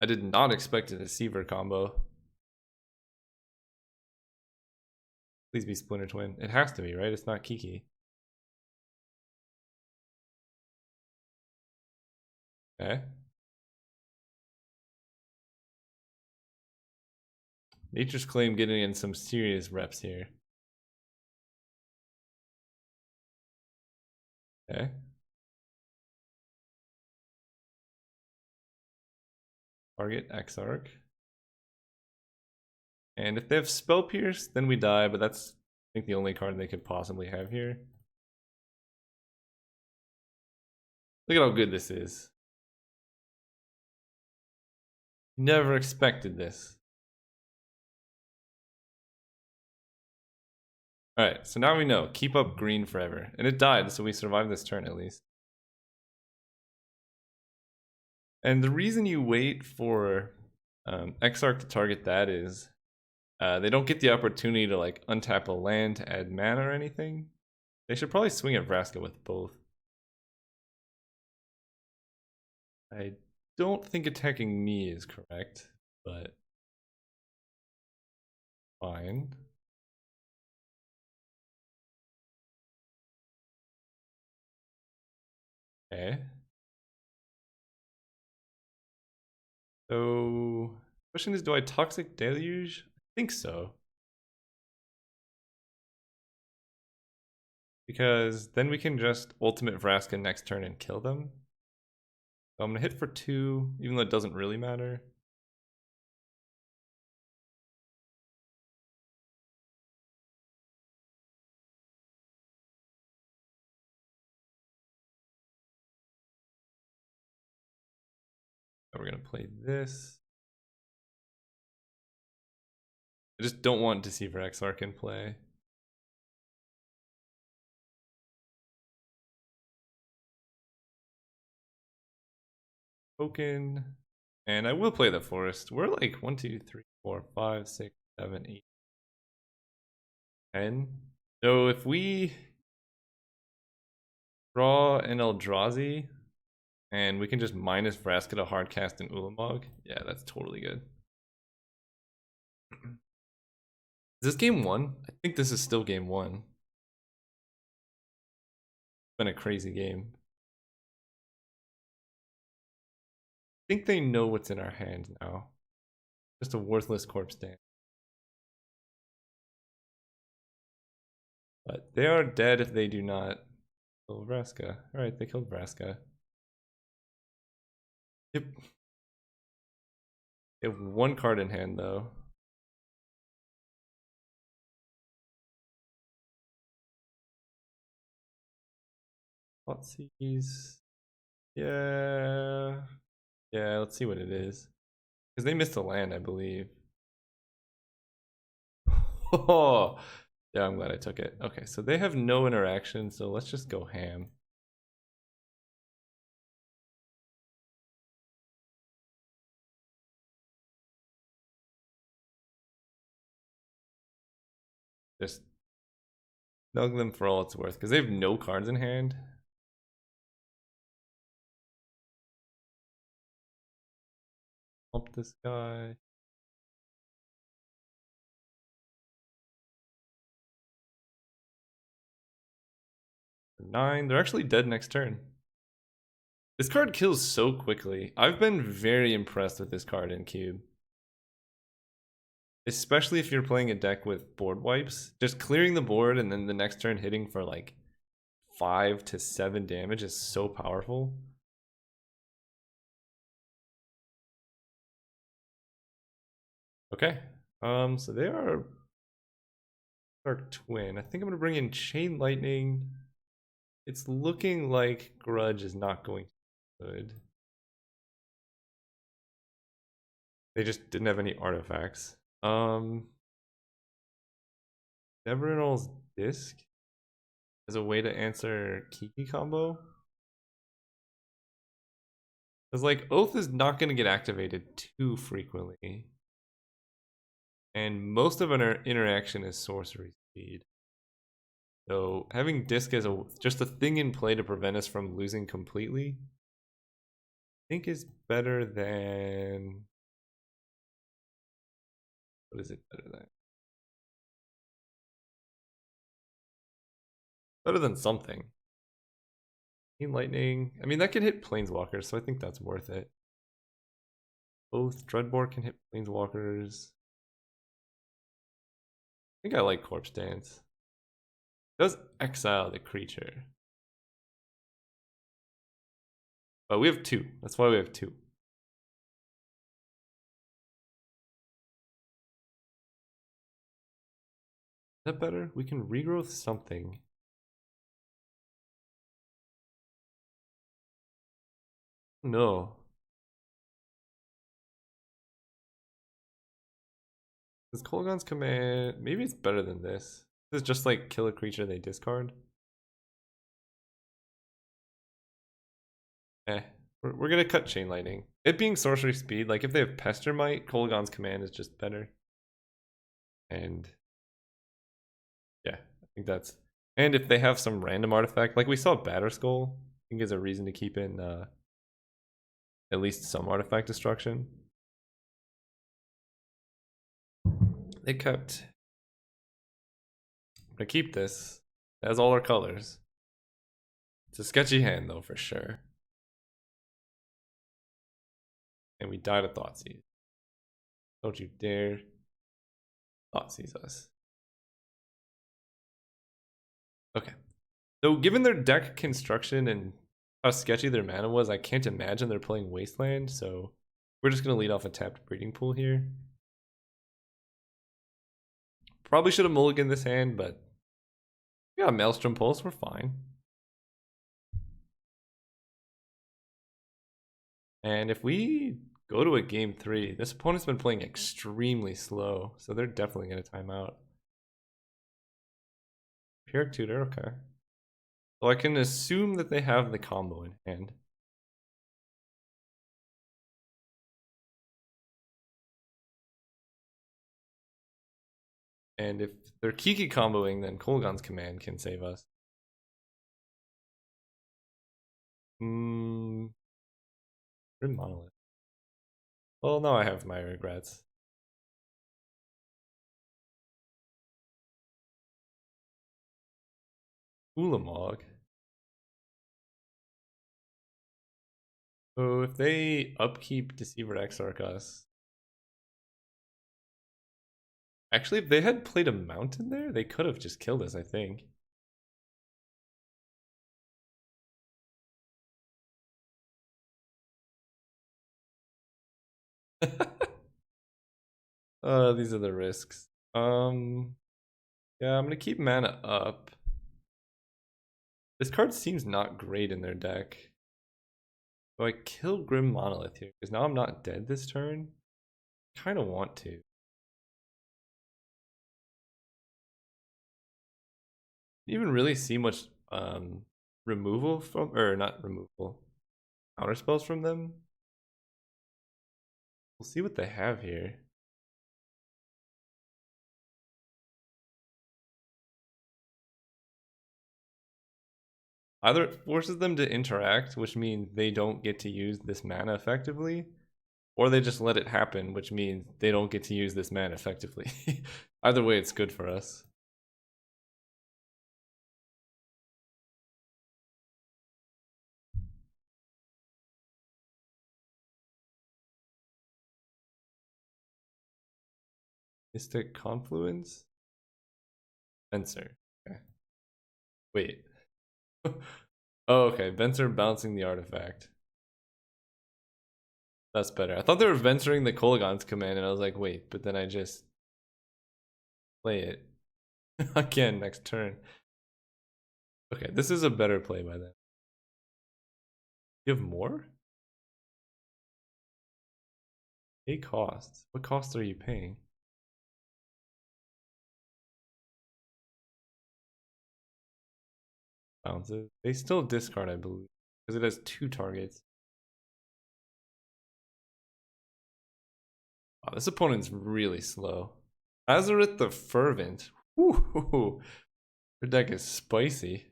I did not expect a Deceiver combo. Please be Splinter Twin. It has to be, right? It's not Kiki. Okay. Nature's Claim getting in some serious reps here. Okay. Target Exarch. And if they have Spell Pierce, then we die, but that's, I think, the only card they could possibly have here. Look at how good this is. Never expected this. Alright, so now we know. Keep up green forever. And it died, so we survived this turn at least. And the reason you wait for Exarch to target that is they don't get the opportunity to like untap a land to add mana or anything. They should probably swing at Vraska with both. I don't think attacking me is correct, but fine. Okay. So, question is, do I Toxic Deluge? I think so. Because then we can just Ultimate Vraska next turn and kill them. So I'm gonna hit for 2, even though it doesn't really matter. So we're gonna play this. I just don't want Deceiver Exarch in play. Token. And I will play the Forest. We're like 1, 2, 3, 4, 5, 6, 7, 8, 10. So if we draw an Eldrazi, and we can just minus Vraska to hardcast and Ulamog, yeah, that's totally good. Is this game 1? I think this is still game 1. It's been a crazy game. I think they know what's in our hand now. Just a worthless corpse dance. But they are dead if they do not kill Vraska. Alright, they killed Vraska. Yep. They have 1 card in hand though. Thoughtseize. Yeah. Yeah, let's see what it is. Because they missed a land, I believe. Oh, yeah, I'm glad I took it. Okay, so they have no interaction, so let's just go ham. Just snug them for all it's worth, because they have no cards in hand. Pump this guy. For 9. They're actually dead next turn. This card kills so quickly. I've been very impressed with this card in Cube. Especially if you're playing a deck with board wipes. Just clearing the board and then the next turn hitting for like 5 to 7 damage is so powerful. Okay. So they are Dark Twin. I think I'm gonna bring in Chain Lightning. It's looking like Grudge is not going good. They just didn't have any artifacts. Neverinal's Disc as a way to answer Kiki combo. Because like Oath is not going to get activated too frequently. And most of our interaction is sorcery speed. So having Disc as just a thing in play to prevent us from losing completely, I think is better than... What is it better than? Better than something. Lightning. I mean, that can hit Planeswalkers, so I think that's worth it. Both Dreadbore can hit Planeswalkers. think I like Corpse Dance. It does exile the creature. But we have 2. That's why we have 2. Is that better? We can regrowth something. No. This Kolaghan's command, maybe it's better than this. This is just like kill a creature they discard. We're gonna cut Chain Lightning. It being sorcery speed, like if they have Pester Might, Kolaghan's command is just better. And yeah, I think that's. And if they have some random artifact, like we saw Batter Skull, I think is a reason to keep in at least some artifact destruction. They kept. I'm gonna keep this. It has all our colors. It's a sketchy hand though, for sure. And we died of Thoughtseize. Don't you dare Thoughtseize us. Okay. So given their deck construction and how sketchy their mana was, I can't imagine they're playing Wasteland, so we're just gonna lead off a tapped Breeding Pool here. Probably should have mulliganed this hand, but yeah, Maelstrom Pulse, we're fine. And if we go to a game 3, this opponent's been playing extremely slow, so they're definitely gonna time out. Pyrrhic Tutor, okay. So I can assume that they have the combo in hand. And if they're Kiki comboing, then Kolaghan's command can save us. Grim Monolith. Well, now I have my regrets. Ulamog. So if they upkeep Deceiver Exarch us. Actually, if they had played a mountain there, they could have just killed us, I think. These are the risks. Yeah, I'm gonna keep mana up. This card seems not great in their deck. So I kill Grim Monolith here, because now I'm not dead this turn. Kinda want to. Even really see much removal from, or not removal, counter spells from them. We'll see what they have here. Either it forces them to interact, which means they don't get to use this mana effectively, or they just let it happen, which means they don't get to use this mana effectively. Either way, it's good for us. Mystic Confluence? Venser. Okay. Wait. Oh, okay. Venser bouncing the artifact. That's better. I thought they were venturing the Kolaghan's command, and I was like, wait, but then I just play it again next turn. Okay, this is a better play by them. You have more? Pay costs. What costs are you paying? Bounces. They still discard, I believe, because it has 2 targets. Wow, this opponent's really slow. Azareth the Fervent. Woo! Her deck is spicy.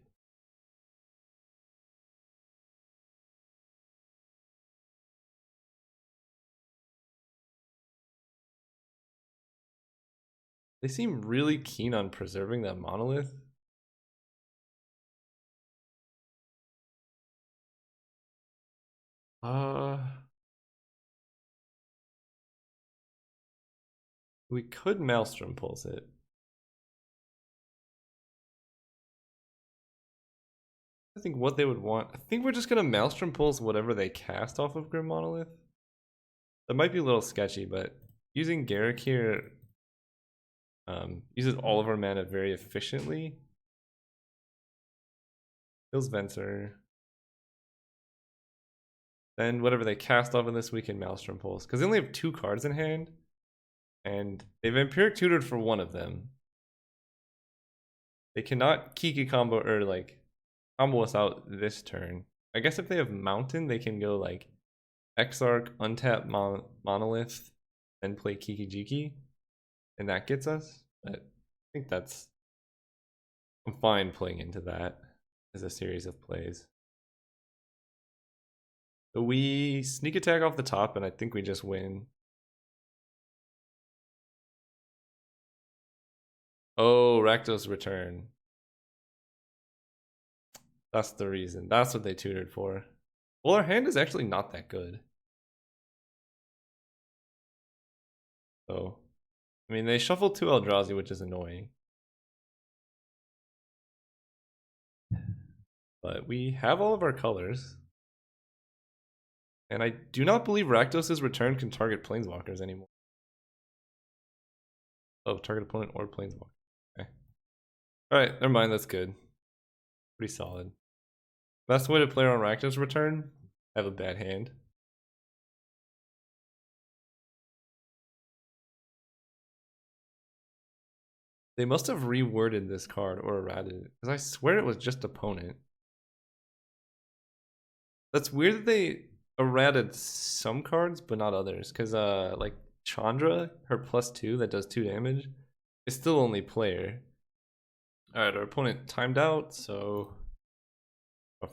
They seem really keen on preserving that monolith. We could Maelstrom Pulse it. I think what they would want. I think we're just gonna Maelstrom Pulse whatever they cast off of Grim Monolith. That might be a little sketchy, but using Garrick here uses all of our mana very efficiently. Kills Venser. Then whatever they cast off of this, we can Maelstrom Pulse. Because they only have 2 cards in hand. And they've Vampiric Tutored for one of them. They cannot Kiki combo or like combo us out this turn. I guess if they have Mountain, they can go like Exarch, untap Monolith, then play Kiki Jiki. And that gets us. But I think that's... I'm fine playing into that as a series of plays. So we sneak attack off the top, and I think we just win. Oh, Rakdos return. That's the reason. That's what they tutored for. Well, our hand is actually not that good. So, I mean, they shuffled 2 Eldrazi, which is annoying. But we have all of our colors. And I do not believe Rakdos' return can target Planeswalkers anymore. Oh, target opponent or Planeswalker. Okay. Alright, never mind, that's good. Pretty solid. Best way to play on Rakdos' return? Have a bad hand. They must have reworded this card or errated it, because I swear it was just opponent. That's weird that they errated some cards but not others, because like Chandra, her +2 that does 2 damage, is still only player. Alright, our opponent timed out, so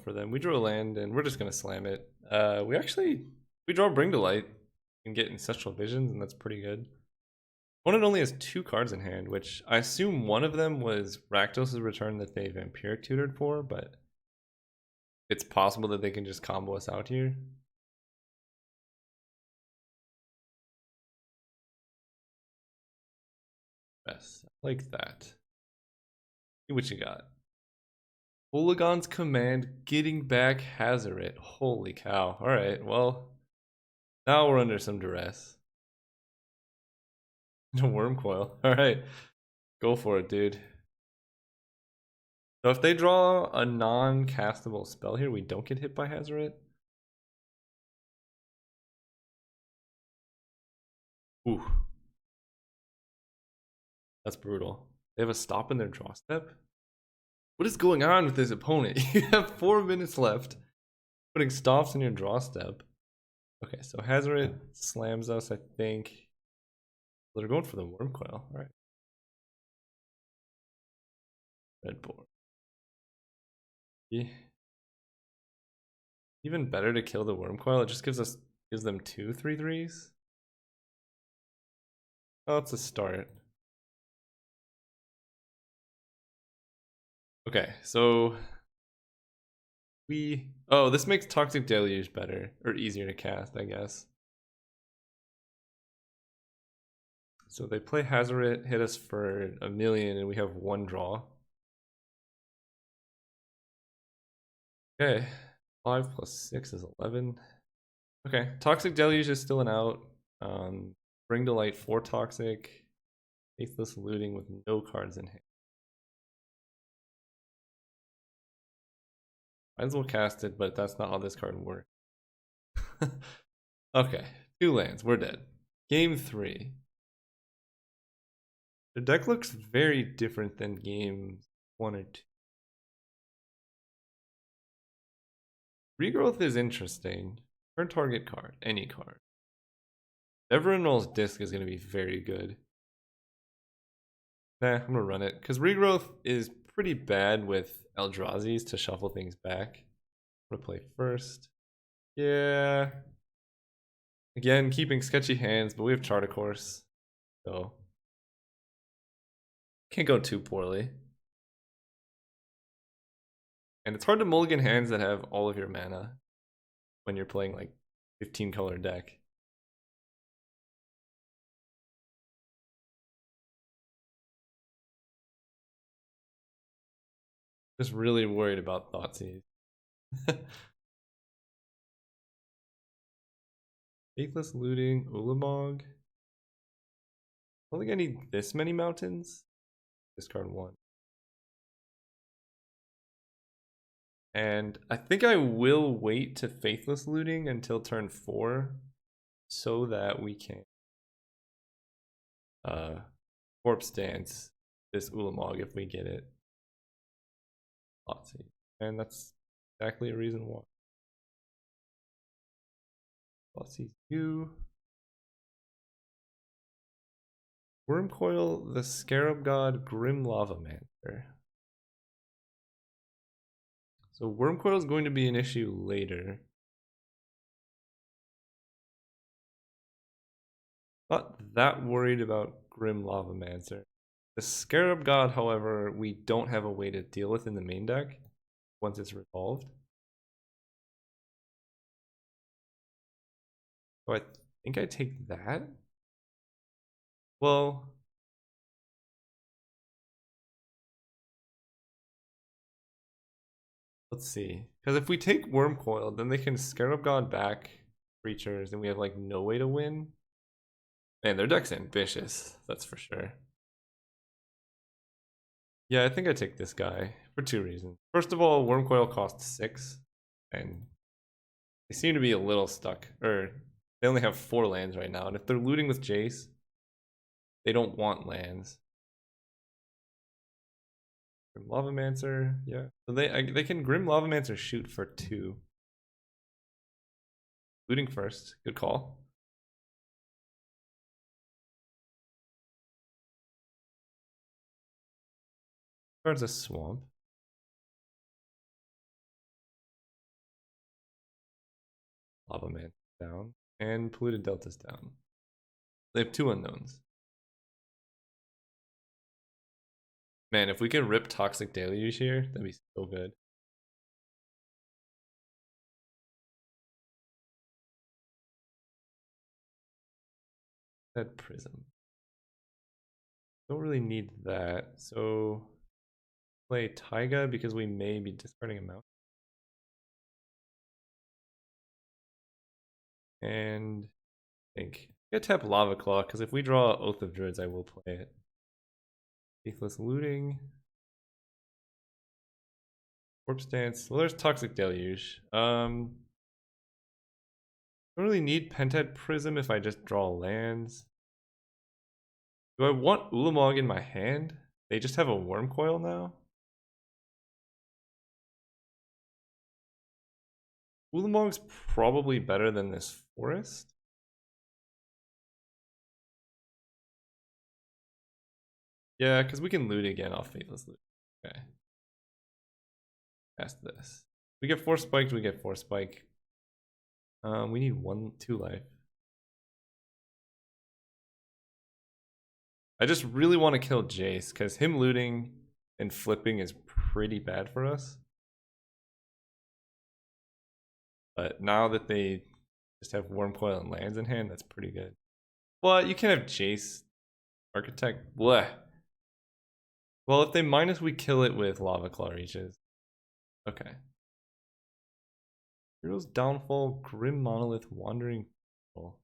for them. We drew a land and we're just gonna slam it. We draw Bring to Light and get Ancestral Visions, and that's pretty good. Opponent only has 2 cards in hand, which I assume one of them was Rakdos' return that they Vampiric tutored for, but it's possible that they can just combo us out here. Yes, like that. See what you got. Polygon's Command, getting back Hazoret. Holy cow. Alright, well, now we're under some duress. No Worm Coil. Alright, go for it, dude. So if they draw a non-castable spell here, we don't get hit by Hazoret. Ooh. That's brutal. They have a stop in their draw step? What is going on with this opponent? You have 4 minutes left. Putting stops in your draw step. Okay, so Hazoret slams us, I think. They're going for the Worm Coil. Alright. Red board. Yeah. Even better to kill the Worm Coil. It just gives them 2 3/3s. Oh, it's a start. Okay, so this makes Toxic Deluge better, or easier to cast, I guess. So they play Hazoret, hit us for 1,000,000, and we have 1 draw. Okay, 5 + 6 is 11. Okay, Toxic Deluge is still an out. Bring to Light 4 Toxic. Faithless Looting with no cards in hand. Might as well cast it, but that's not how this card works. Okay, 2 lands, we're dead. Game 3. The deck looks very different than games 1 or 2. Regrowth is interesting. Turn target card, any card. Everenroll's Disc is going to be very good. Nah, I'm gonna run it, because Regrowth is pretty bad with Eldrazi's to shuffle things back. I'm gonna play first. Yeah. Again, keeping sketchy hands, but we have Chart, of course. So can't go too poorly. And it's hard to mulligan hands that have all of your mana when you're playing like 15 color deck. Just really worried about Thoughtseize. Faithless Looting, Ulamog. I don't think I need this many mountains. Discard one. And I think I will wait to Faithless Looting until turn 4 so that we can Corpse Dance this Ulamog if we get it. Lotsy. And that's exactly a reason why. Lotsy you. Wormcoil, the Scarab God, Grim Lavamancer. So Wormcoil is going to be an issue later. Not that worried about Grim Lavamancer. The Scarab God, however, we don't have a way to deal with in the main deck once it's resolved. So I think I take that. Well, let's see. Because if we take Wormcoil, then they can Scarab God back creatures, and we have like no way to win. Man, their deck's ambitious, that's for sure. Yeah, I think I take this guy for 2 reasons. First of all, Wormcoil costs 6, and they seem to be a little stuck. Or they only have 4 lands right now, and if they're looting with Jace, they don't want lands. Grim Lavamancer, yeah. So they can Grim Lavamancer shoot for 2. Looting first, good call. Card's a swamp. Lavamancer down, and Polluted Delta's down. They have 2 unknowns. Man, if we could rip Toxic Deluge here, that'd be so good. That Prism. Don't really need that, so play Taiga because we may be discarding a mount. And I think I tap Lava Claw because if we draw Oath of Druids, I will play it. Faithless Looting. Corpse Dance. Well, there's Toxic Deluge. Don't really need Pentad Prism if I just draw lands. Do I want Ulamog in my hand? They just have a Wormcoil now? Ulamog's probably better than this Forest. Yeah, because we can loot again off Faithless Loot. Okay. Past this. We get 4 spiked, we get 4 spike. We need 2 life. I just really want to kill Jace because him looting and flipping is pretty bad for us. But now that they just have Wormcoil and lands in hand, that's pretty good. But you can't have Jace Architect. Bleh. Well, if they minus, we kill it with Lava Claw Reaches. Okay. Hero's Downfall, Grim Monolith, Wandering People.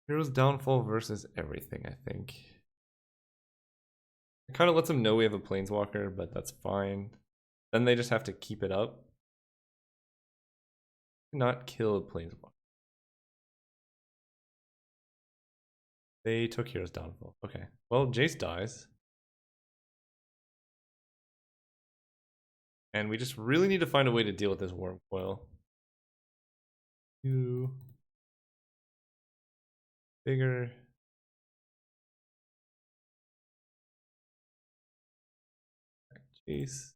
Hero's Downfall versus everything, I think. It kind of lets them know we have a Planeswalker, but that's fine. Then they just have to keep it up. Not kill a Planeswalker. They took Hero's Downfall. Okay. Well, Jace dies. And we just really need to find a way to deal with this Wormcoil. 2. Bigger. Jace.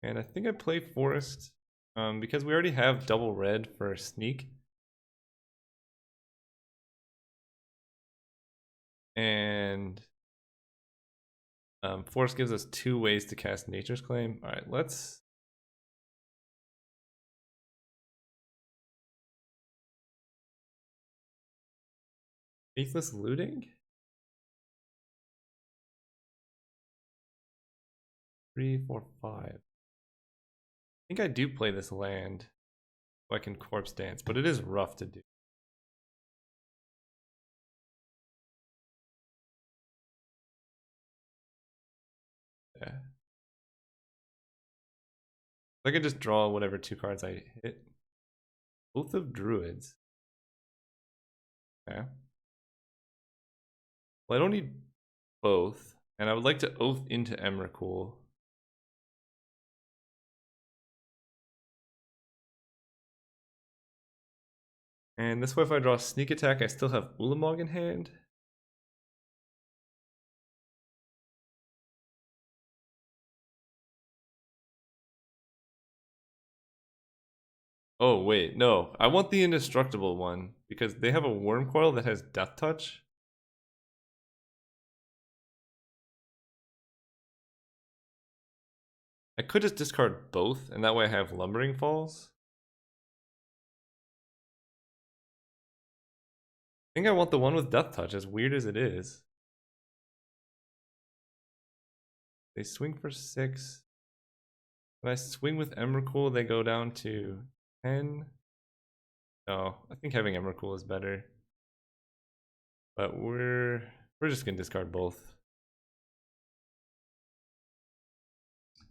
And I think I play Forest because we already have double red for Sneak. And Forest gives us 2 ways to cast Nature's Claim. All right, let's... Faithless Looting? 3, 4, 5. I think I do play this land so I can corpse dance, but it is rough to do. Yeah. I can just draw whatever 2 cards I hit. Oath of Druids. Yeah. Well, I don't need both, and I would like to Oath into Emrakul. And this way, if I draw Sneak Attack, I still have Ulamog in hand. Oh, wait, no. I want the Indestructible one, because they have a Worm Coil that has Death Touch. I could just discard both, and that way I have Lumbering Falls. I think I want the one with Death Touch, as weird as it is. They swing for 6. When I swing with Emrakul, they go down to 10. No, I think having Emrakul is better. But we're just gonna discard both.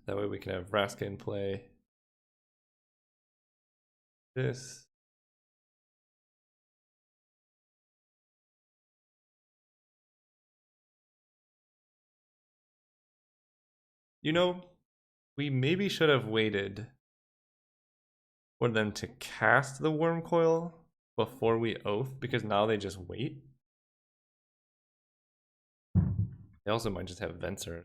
That way we can have Vraska in play. This. You know, we maybe should have waited for them to cast the Worm Coil before we Oath, because now they just wait. They also might just have Venser.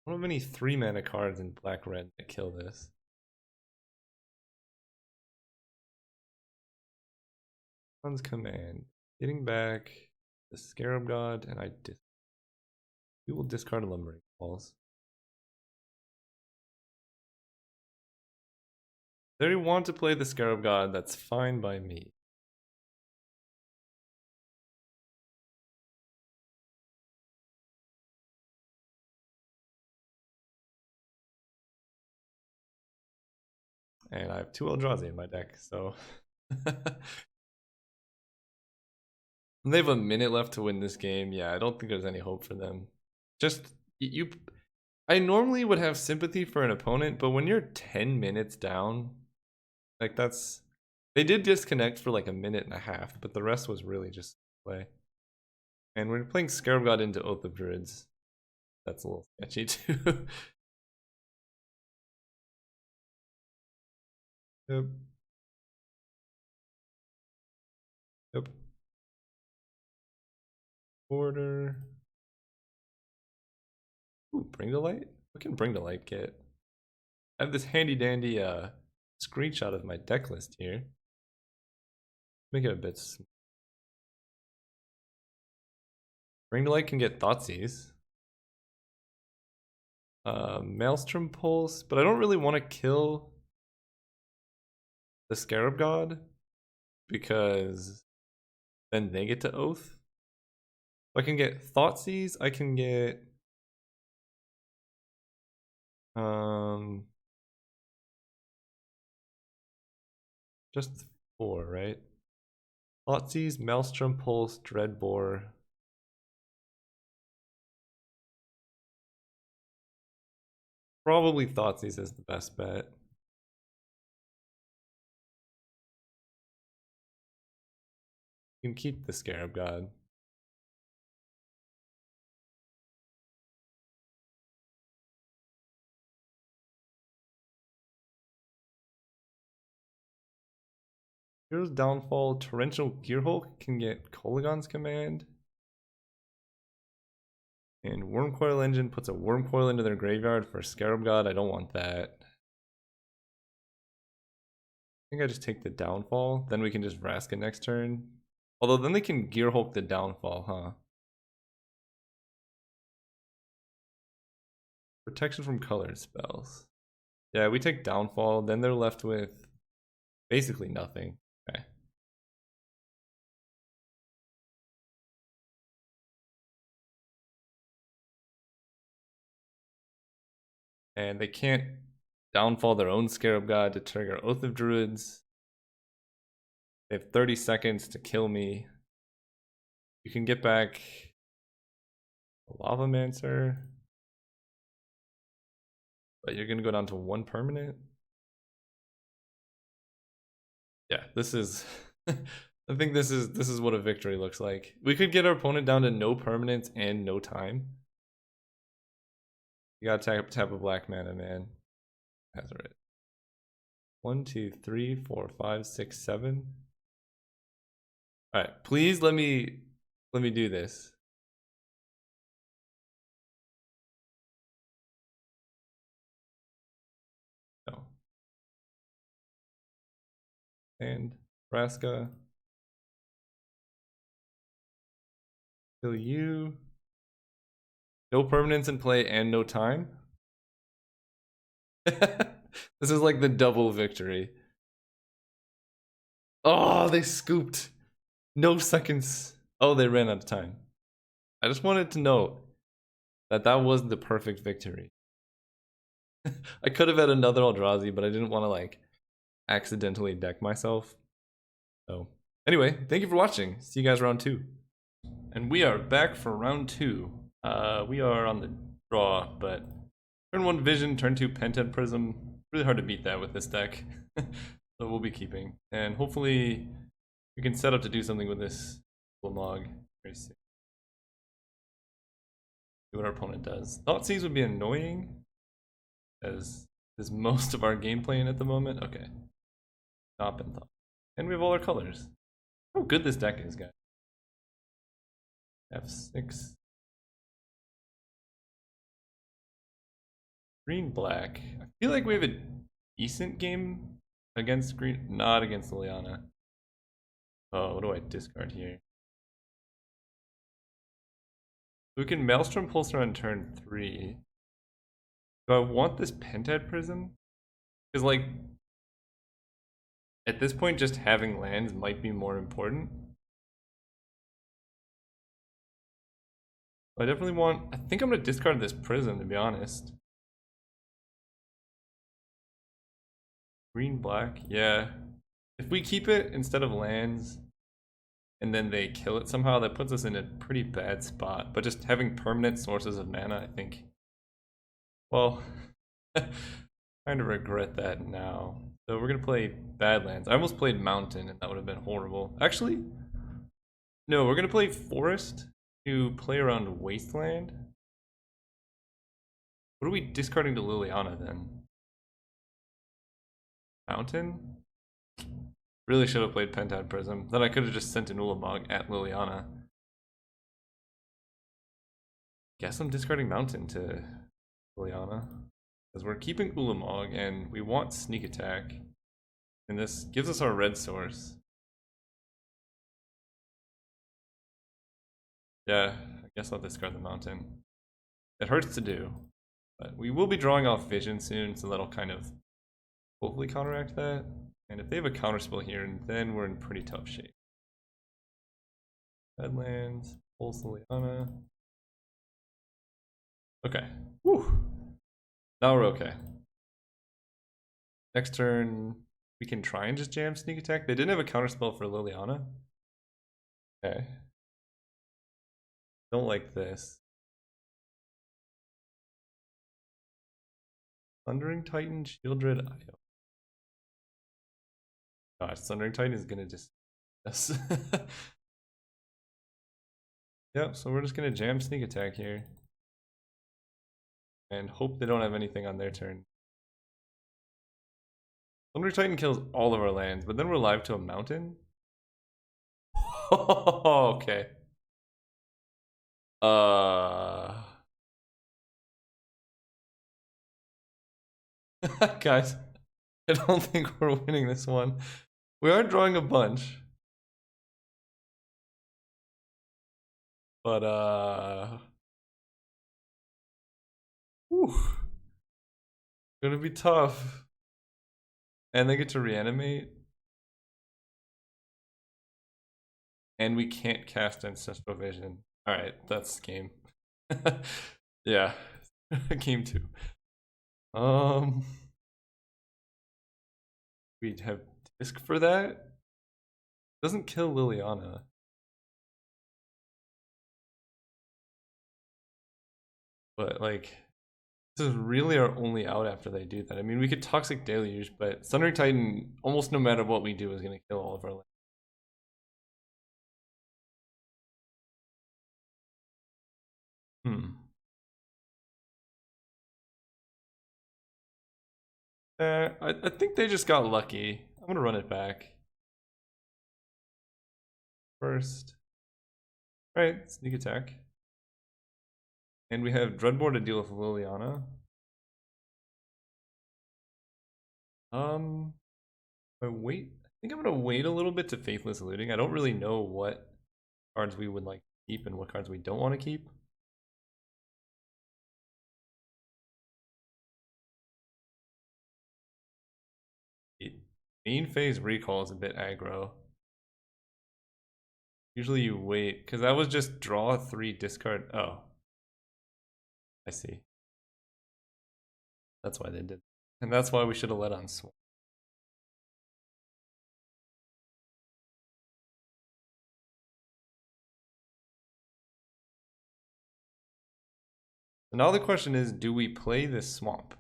I don't have any 3-mana cards in black-red that kill this. Sun's Command. Getting back the Scarab God, and we will discard Lumbering Falls. If they want to play the Scarab God, that's fine by me. And I have 2 Eldrazi in my deck, so... They have a minute left to win this game. Yeah, I don't think there's any hope for them. Just, I normally would have sympathy for an opponent, but when you're 10 minutes down, like that's... They did disconnect for like a minute and a half, but the rest was really just play. And we're playing Scarab God into Oath of Druids. That's a little sketchy too. Yep. Yep. Order. Ooh, Bring to Light? What can Bring to Light get? I have this handy dandy screenshot of my deck list here. Make it a bit. Bring to Light can get Thoughtseize. Maelstrom Pulse, but I don't really want to kill the Scarab God because then they get to Oath. I can get Thoughtseize, I can get just 4, right? Thoughtseize, Maelstrom Pulse, Dreadbore. Probably Thoughtseize is the best bet. You can keep the Scarab God. Hero's Downfall, Torrential Gearhulk can get Kolagon's Command. And Wormcoil Engine puts a Wormcoil into their graveyard for Scarab God. I don't want that. I think I just take the Downfall. Then we can just Vraska next turn. Although then they can Gearhulk the Downfall, huh? Protection from colored spells. Yeah, we take Downfall. Then they're left with basically nothing. Okay. And they can't downfall their own Scarab God to trigger Oath of Druids. They have 30 seconds to kill me. You can get back a Lavamancer. But you're gonna go down to 1 permanent. Yeah, this is I think this is what a victory looks like. We could get our opponent down to no permanents and no time. You gotta tap a black mana, man. That's right. 1, 2, 3, 4, 5, 6, 7. Alright, please let me do this. No. And Vraska. Kill you. No permanents in play and no time. This is like the double victory. Oh, they scooped. No seconds. Oh, they ran out of time. I just wanted to note that that was the perfect victory. I could have had another Eldrazi, but I didn't want to like accidentally deck myself. So anyway, thank you for watching. See you guys round 2. And we are back for round 2. We are on the draw, but turn 1 Vision, turn 2 Pented Prism. Really hard to beat that with this deck. So we'll be keeping. And hopefully we can set up to do something with this Ulamog very soon. See what our opponent does. Thoughtseize would be annoying, as is most of our game plan at the moment. Okay. Stop and thought. And we have all our colors. How good this deck is, guys. F6. Green black. I feel like we have a decent game against green, not against Liliana. Oh, what do I discard here? We can Maelstrom Pulsar on turn 3. Do I want this Pentad Prism? Because, like, at this point, just having lands might be more important. I definitely want... I think I'm going to discard this Prism, to be honest. Green, black, yeah. If we keep it instead of lands, and then they kill it somehow, that puts us in a pretty bad spot. But just having permanent sources of mana, I think... Well, kind of regret that now. So we're gonna play Badlands. I almost played Mountain, and that would have been horrible. Actually, no, we're gonna play Forest to play around Wasteland. What are we discarding to Liliana then? Mountain? Really should have played Pentad Prism. Then I could have just sent an Ulamog at Liliana. Guess I'm discarding Mountain to Liliana. Because we're keeping Ulamog and we want Sneak Attack. And this gives us our red source. Yeah, I guess I'll discard the Mountain. It hurts to do. But we will be drawing off Vision soon, so that'll kind of hopefully counteract that. And if they have a counterspell here, then we're in pretty tough shape. Badlands, Pulse Liliana. Okay. Whew. Now we're okay. Next turn, we can try and just jam Sneak Attack. They didn't have a counterspell for Liliana. Okay. Don't like this. Thundering Titan, Shieldred, Io. Gosh, Thundering Titan is gonna just... Yes. Yep, so we're just gonna jam Sneak Attack here. And hope they don't have anything on their turn. Thundering Titan kills all of our lands, but then we're live to a mountain? Okay. Guys, I don't think we're winning this one. We are drawing a bunch. But, whew. Gonna be tough. And they get to reanimate. And we can't cast Ancestral Vision. Alright, that's game. Yeah. Game 2. Um, we'd have disc for that. Doesn't kill Liliana. But like, this is really our only out after they do that. I mean, we could Toxic Deluge, but Sundering Titan, almost no matter what we do, is going to kill all of our lands. Hmm. I think they just got lucky. I'm going to run it back. First. Alright, sneak attack. And we have Dreadbore to deal with Liliana. I wait. I think I'm gonna wait a little bit to Faithless Looting. I don't really know what cards we would like to keep and what cards we don't want to keep. Main phase recall is a bit aggro. Usually you wait, because that was just draw 3, discard. Oh. I see. That's why they did. And that's why we should have let on Swamp. So now the question is, do we play this Swamp?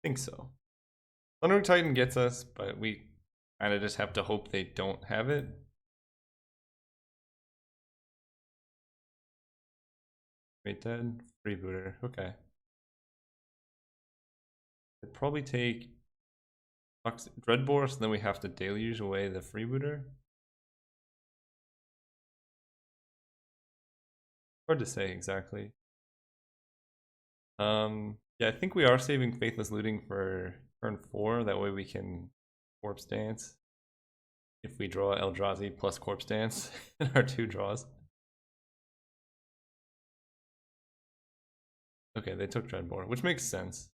I think so. Thundering Titan gets us, but we kind of just have to hope they don't have it. Wait, dead? Freebooter, okay. It'd probably take Dreadbore, so then we have to deluge away the freebooter. Hard to say exactly. Yeah, I think we are saving Faithless Looting for turn 4. That way we can Corpse Dance. If we draw Eldrazi plus Corpse Dance in our 2 draws. Okay, they took Dreadbore, which makes sense.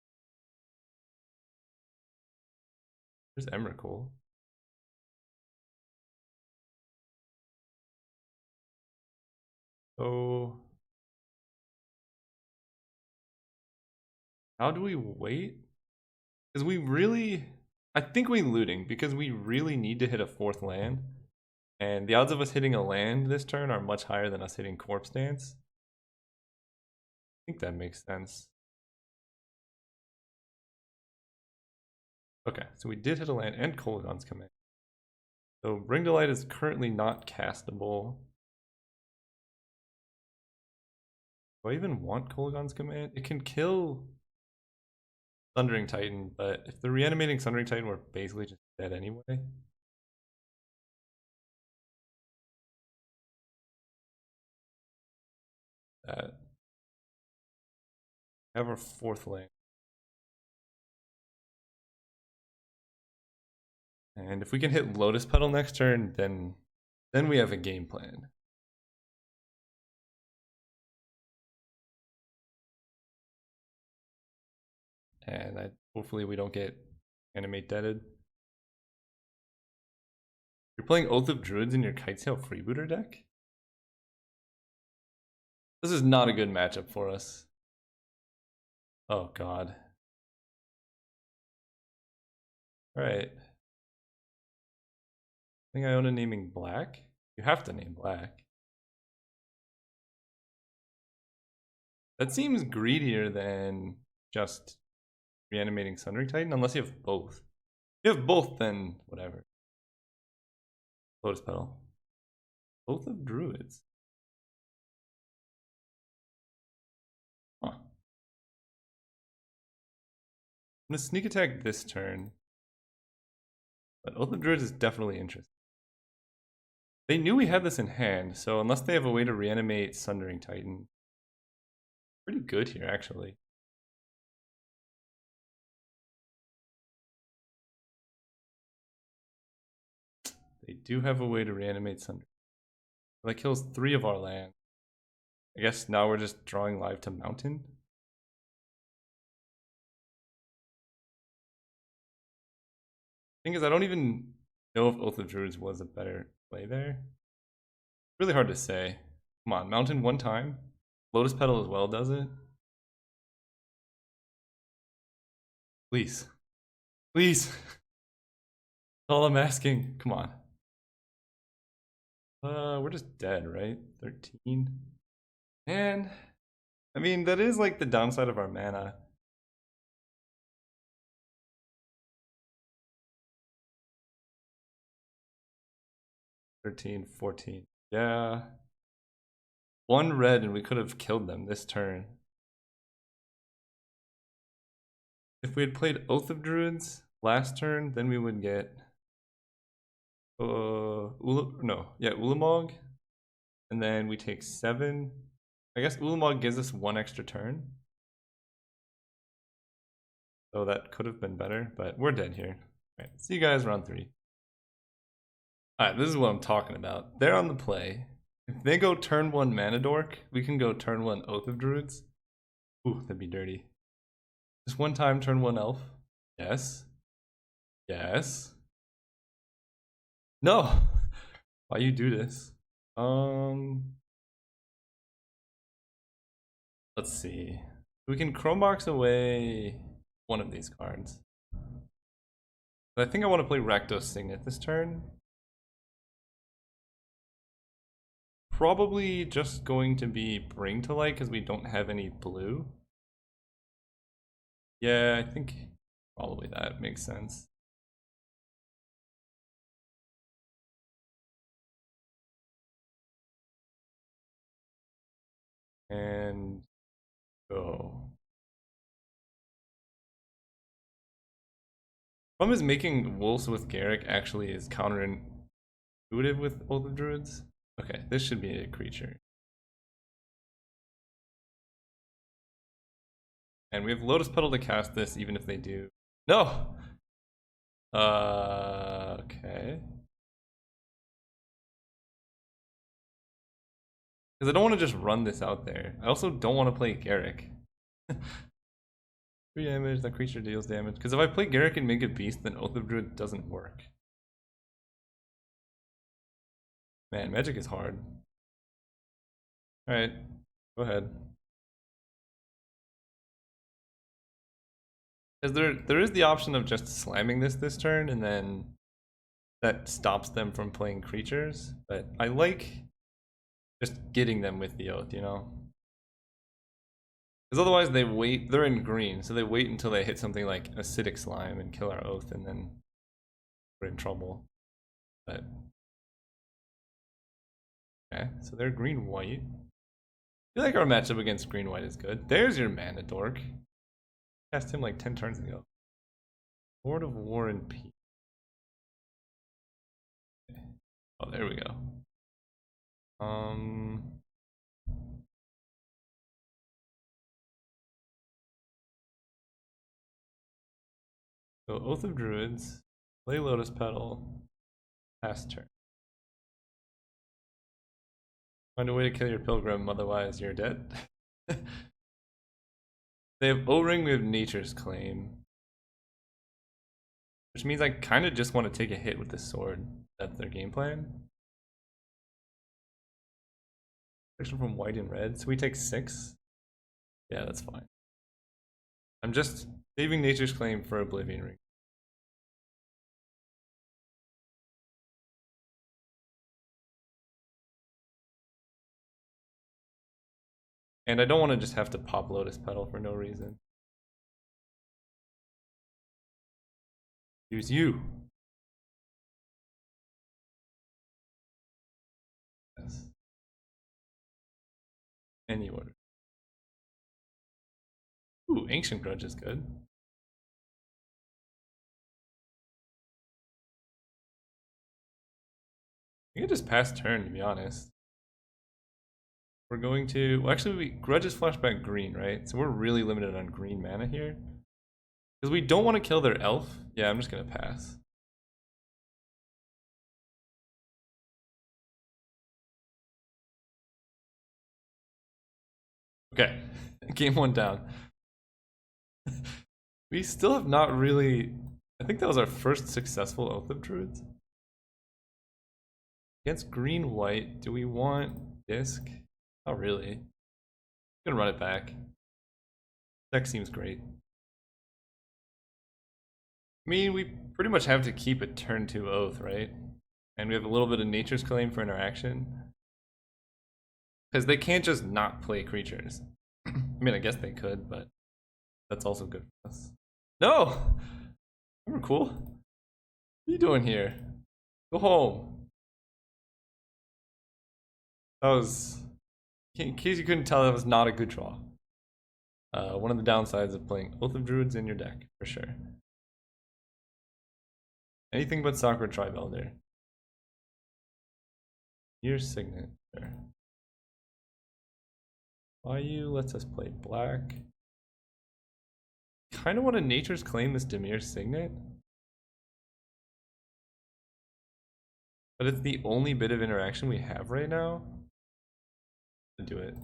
There's Emrakul. So how do we wait? Because we really, I think we looting because we really need to hit a 4th land. And the odds of us hitting a land this turn are much higher than us hitting Corpse Dance. I think that makes sense. Okay, so we did hit a land and Kolaghan's Command. So Bring to Light is currently not castable. Do I even want Kolaghan's Command? It can kill Thundering Titan, but if they're reanimating Thundering Titan, we're basically just dead anyway. Have our 4th land. And if we can hit Lotus Petal next turn, then we have a game plan. And hopefully we don't get Animate Deaded. You're playing Oath of Druids in your Kitesail Freebooter deck? This is not a good matchup for us. Oh god. Alright. I think I own a naming black. You have to name black. That seems greedier than just reanimating Sundering Titan, unless you have both. If you have both, then whatever. Lotus Petal. Oath of Druids. Huh. I'm gonna sneak attack this turn. But Oath of Druids is definitely interesting. They knew we had this in hand, so unless they have a way to reanimate Sundering Titan, pretty good here actually. They do have a way to reanimate Sundering. That kills 3 of our land. I guess now we're just drawing live to Mountain. Thing is, I don't even know if Oath of Druids was a better play there. Really hard to say. Come on, Mountain 1 time. Lotus Petal as well does it. Please. Please. All I'm asking. Come on. We're just dead, right? 13. And I mean, that is like the downside of our mana. $13, $14. Yeah. One red and we could have killed them this turn. If we had played Oath of Druids last turn, then we would get Ulamog. And then we take 7. I guess Ulamog gives us 1 extra turn. So that could have been better, but we're dead here. Alright, see you guys round 3. Alright, this is what I'm talking about. They're on the play. If they go turn 1 Mana Dork, we can go turn 1 Oath of Druids. Ooh, that'd be dirty. Just one time turn 1 Elf. Yes. Yes. No! Why you do this? Let's see. We can Chrome Box away one of these cards. But I think I want to play Rakdos Signet this turn. Probably just going to be Bring to Light because we don't have any blue. Yeah, I think probably that makes sense. And go. Problem is making Wolves with Garrick actually is counterintuitive with Oath of Druids. Okay, this should be a creature. And we have Lotus Petal to cast this even if they do. No! Okay. Because I don't want to just run this out there. I also don't want to play Garrick. 3 damage, that creature deals damage. Because if I play Garrick and make a beast, then Oath of Druid doesn't work. Man, Magic is hard. Alright, go ahead. Because there is the option of just slamming this turn, and then that stops them from playing creatures. But I like just getting them with the Oath, you know? Because otherwise they wait, they're in green, so they wait until they hit something like Acidic Slime and kill our Oath, and then we're in trouble. But okay, so they're green-white. I feel like our matchup against green-white is good. There's your Mana Dork. Cast him like 10 turns ago. Lord of War and Peace. Okay. Oh, there we go. So Oath of Druids, play Lotus Petal, pass turn. Find a way to kill your pilgrim, otherwise you're dead. They have O-Ring, we have Nature's Claim. Which means I kind of just want to take a hit with the sword. That's their game plan. Protection from white and red, so we take 6. Yeah, that's fine. I'm just saving Nature's Claim for Oblivion Ring. And I don't want to just have to pop Lotus Petal for no reason. Use you. Yes. Any order. Ooh, Ancient Grudge is good. I can just pass turn, to be honest. We're going to, well, actually, Grudge is flashback green, right? So we're really limited on green mana here. Because we don't want to kill their elf. Yeah, I'm just going to pass. Okay, game 1 down. We still have not really, I think that was our first successful Oath of Druids. Against green-white, do we want Disc? Not really. I'm gonna run it back. Deck seems great. I mean, we pretty much have to keep a turn 2 oath, right? And we have a little bit of nature's claim for interaction. Because they can't just not play creatures. I mean, I guess they could, but that's also good for us. No! We're cool. What are you doing here? Go home. That was... In case you couldn't tell, that was not a good draw. One of the downsides of playing Oath of Druids in your deck, for sure. Anything but Sacred Tribe Elder. Your signature. Bayou lets us play black. Kind of want to Nature's Claim this Dimir Signet. But it's the only bit of interaction we have right now. Do it.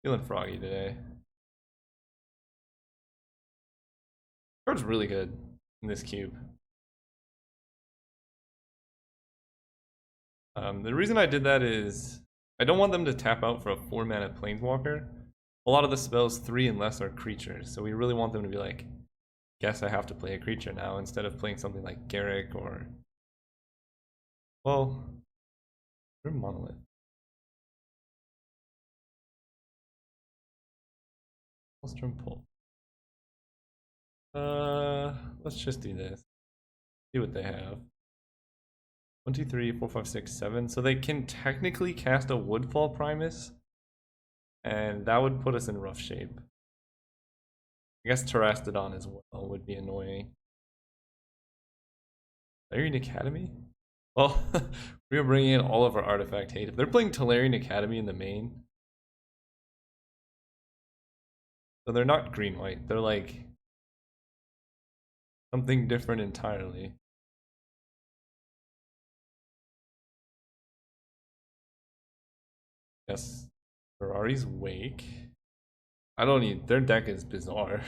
Feeling froggy today. Card's really good in this cube. The reason I did that is I don't want them to tap out for a 4-mana Planeswalker. A lot of the spells 3 and less are creatures, so we really want them to be like, guess I have to play a creature now instead of playing something like Garrick or, well, they're Monolith. Maelstrom Pull. Let's just do this. See what they have. 1, 2, 3, 4, 5, 6, 7. So they can technically cast a Woodfall Primus, and that would put us in rough shape. I guess Terastodon as well would be annoying. Tolarian Academy? Well, we are bringing in all of our artifact hate. If they're playing Tolarian Academy in the main, so they're not green-white. They're like something different entirely. Yes, Ferrari's Wake. I don't need. Their deck is bizarre.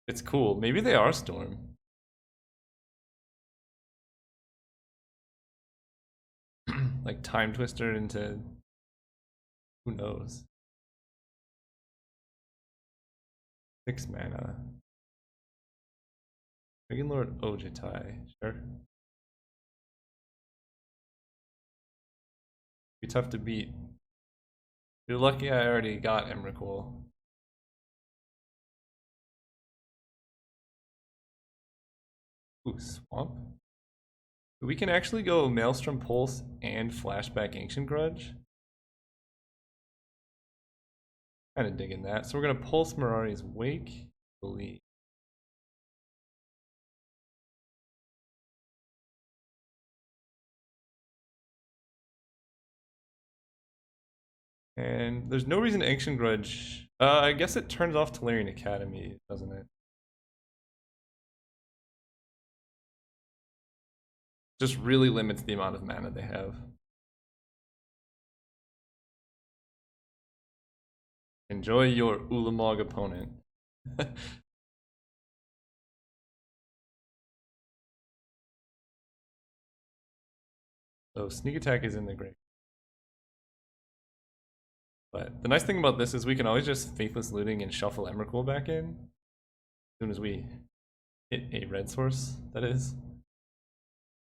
It's cool. Maybe they are Storm. Like Time Twister into. Who knows? 6 mana. Dragon Lord Ojitai. Sure. Be tough to beat. You're lucky I already got Emrakul. Ooh, Swamp. We can actually go Maelstrom Pulse and Flashback Ancient Grudge. Kind of digging that. So we're gonna Pulse Mirari's Wake. Believe. And there's no reason Ancient Grudge. I guess it turns off Tolarian Academy, doesn't it? Just really limits the amount of mana they have. Enjoy your Ulamog opponent. So Sneak Attack is in the grave. But the nice thing about this is we can always just Faithless Looting and shuffle Emrakul back in. As soon as we hit a red source, that is.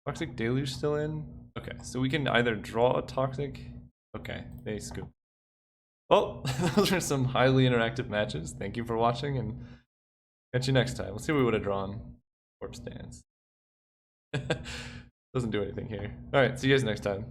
Toxic Deluge still in? Okay, so we can either draw a Toxic. Okay, they scoop. Well, those are some highly interactive matches. Thank you for watching, and catch you next time. Let's see what we would have drawn. Corpse Dance. Doesn't do anything here. Alright, see you guys next time.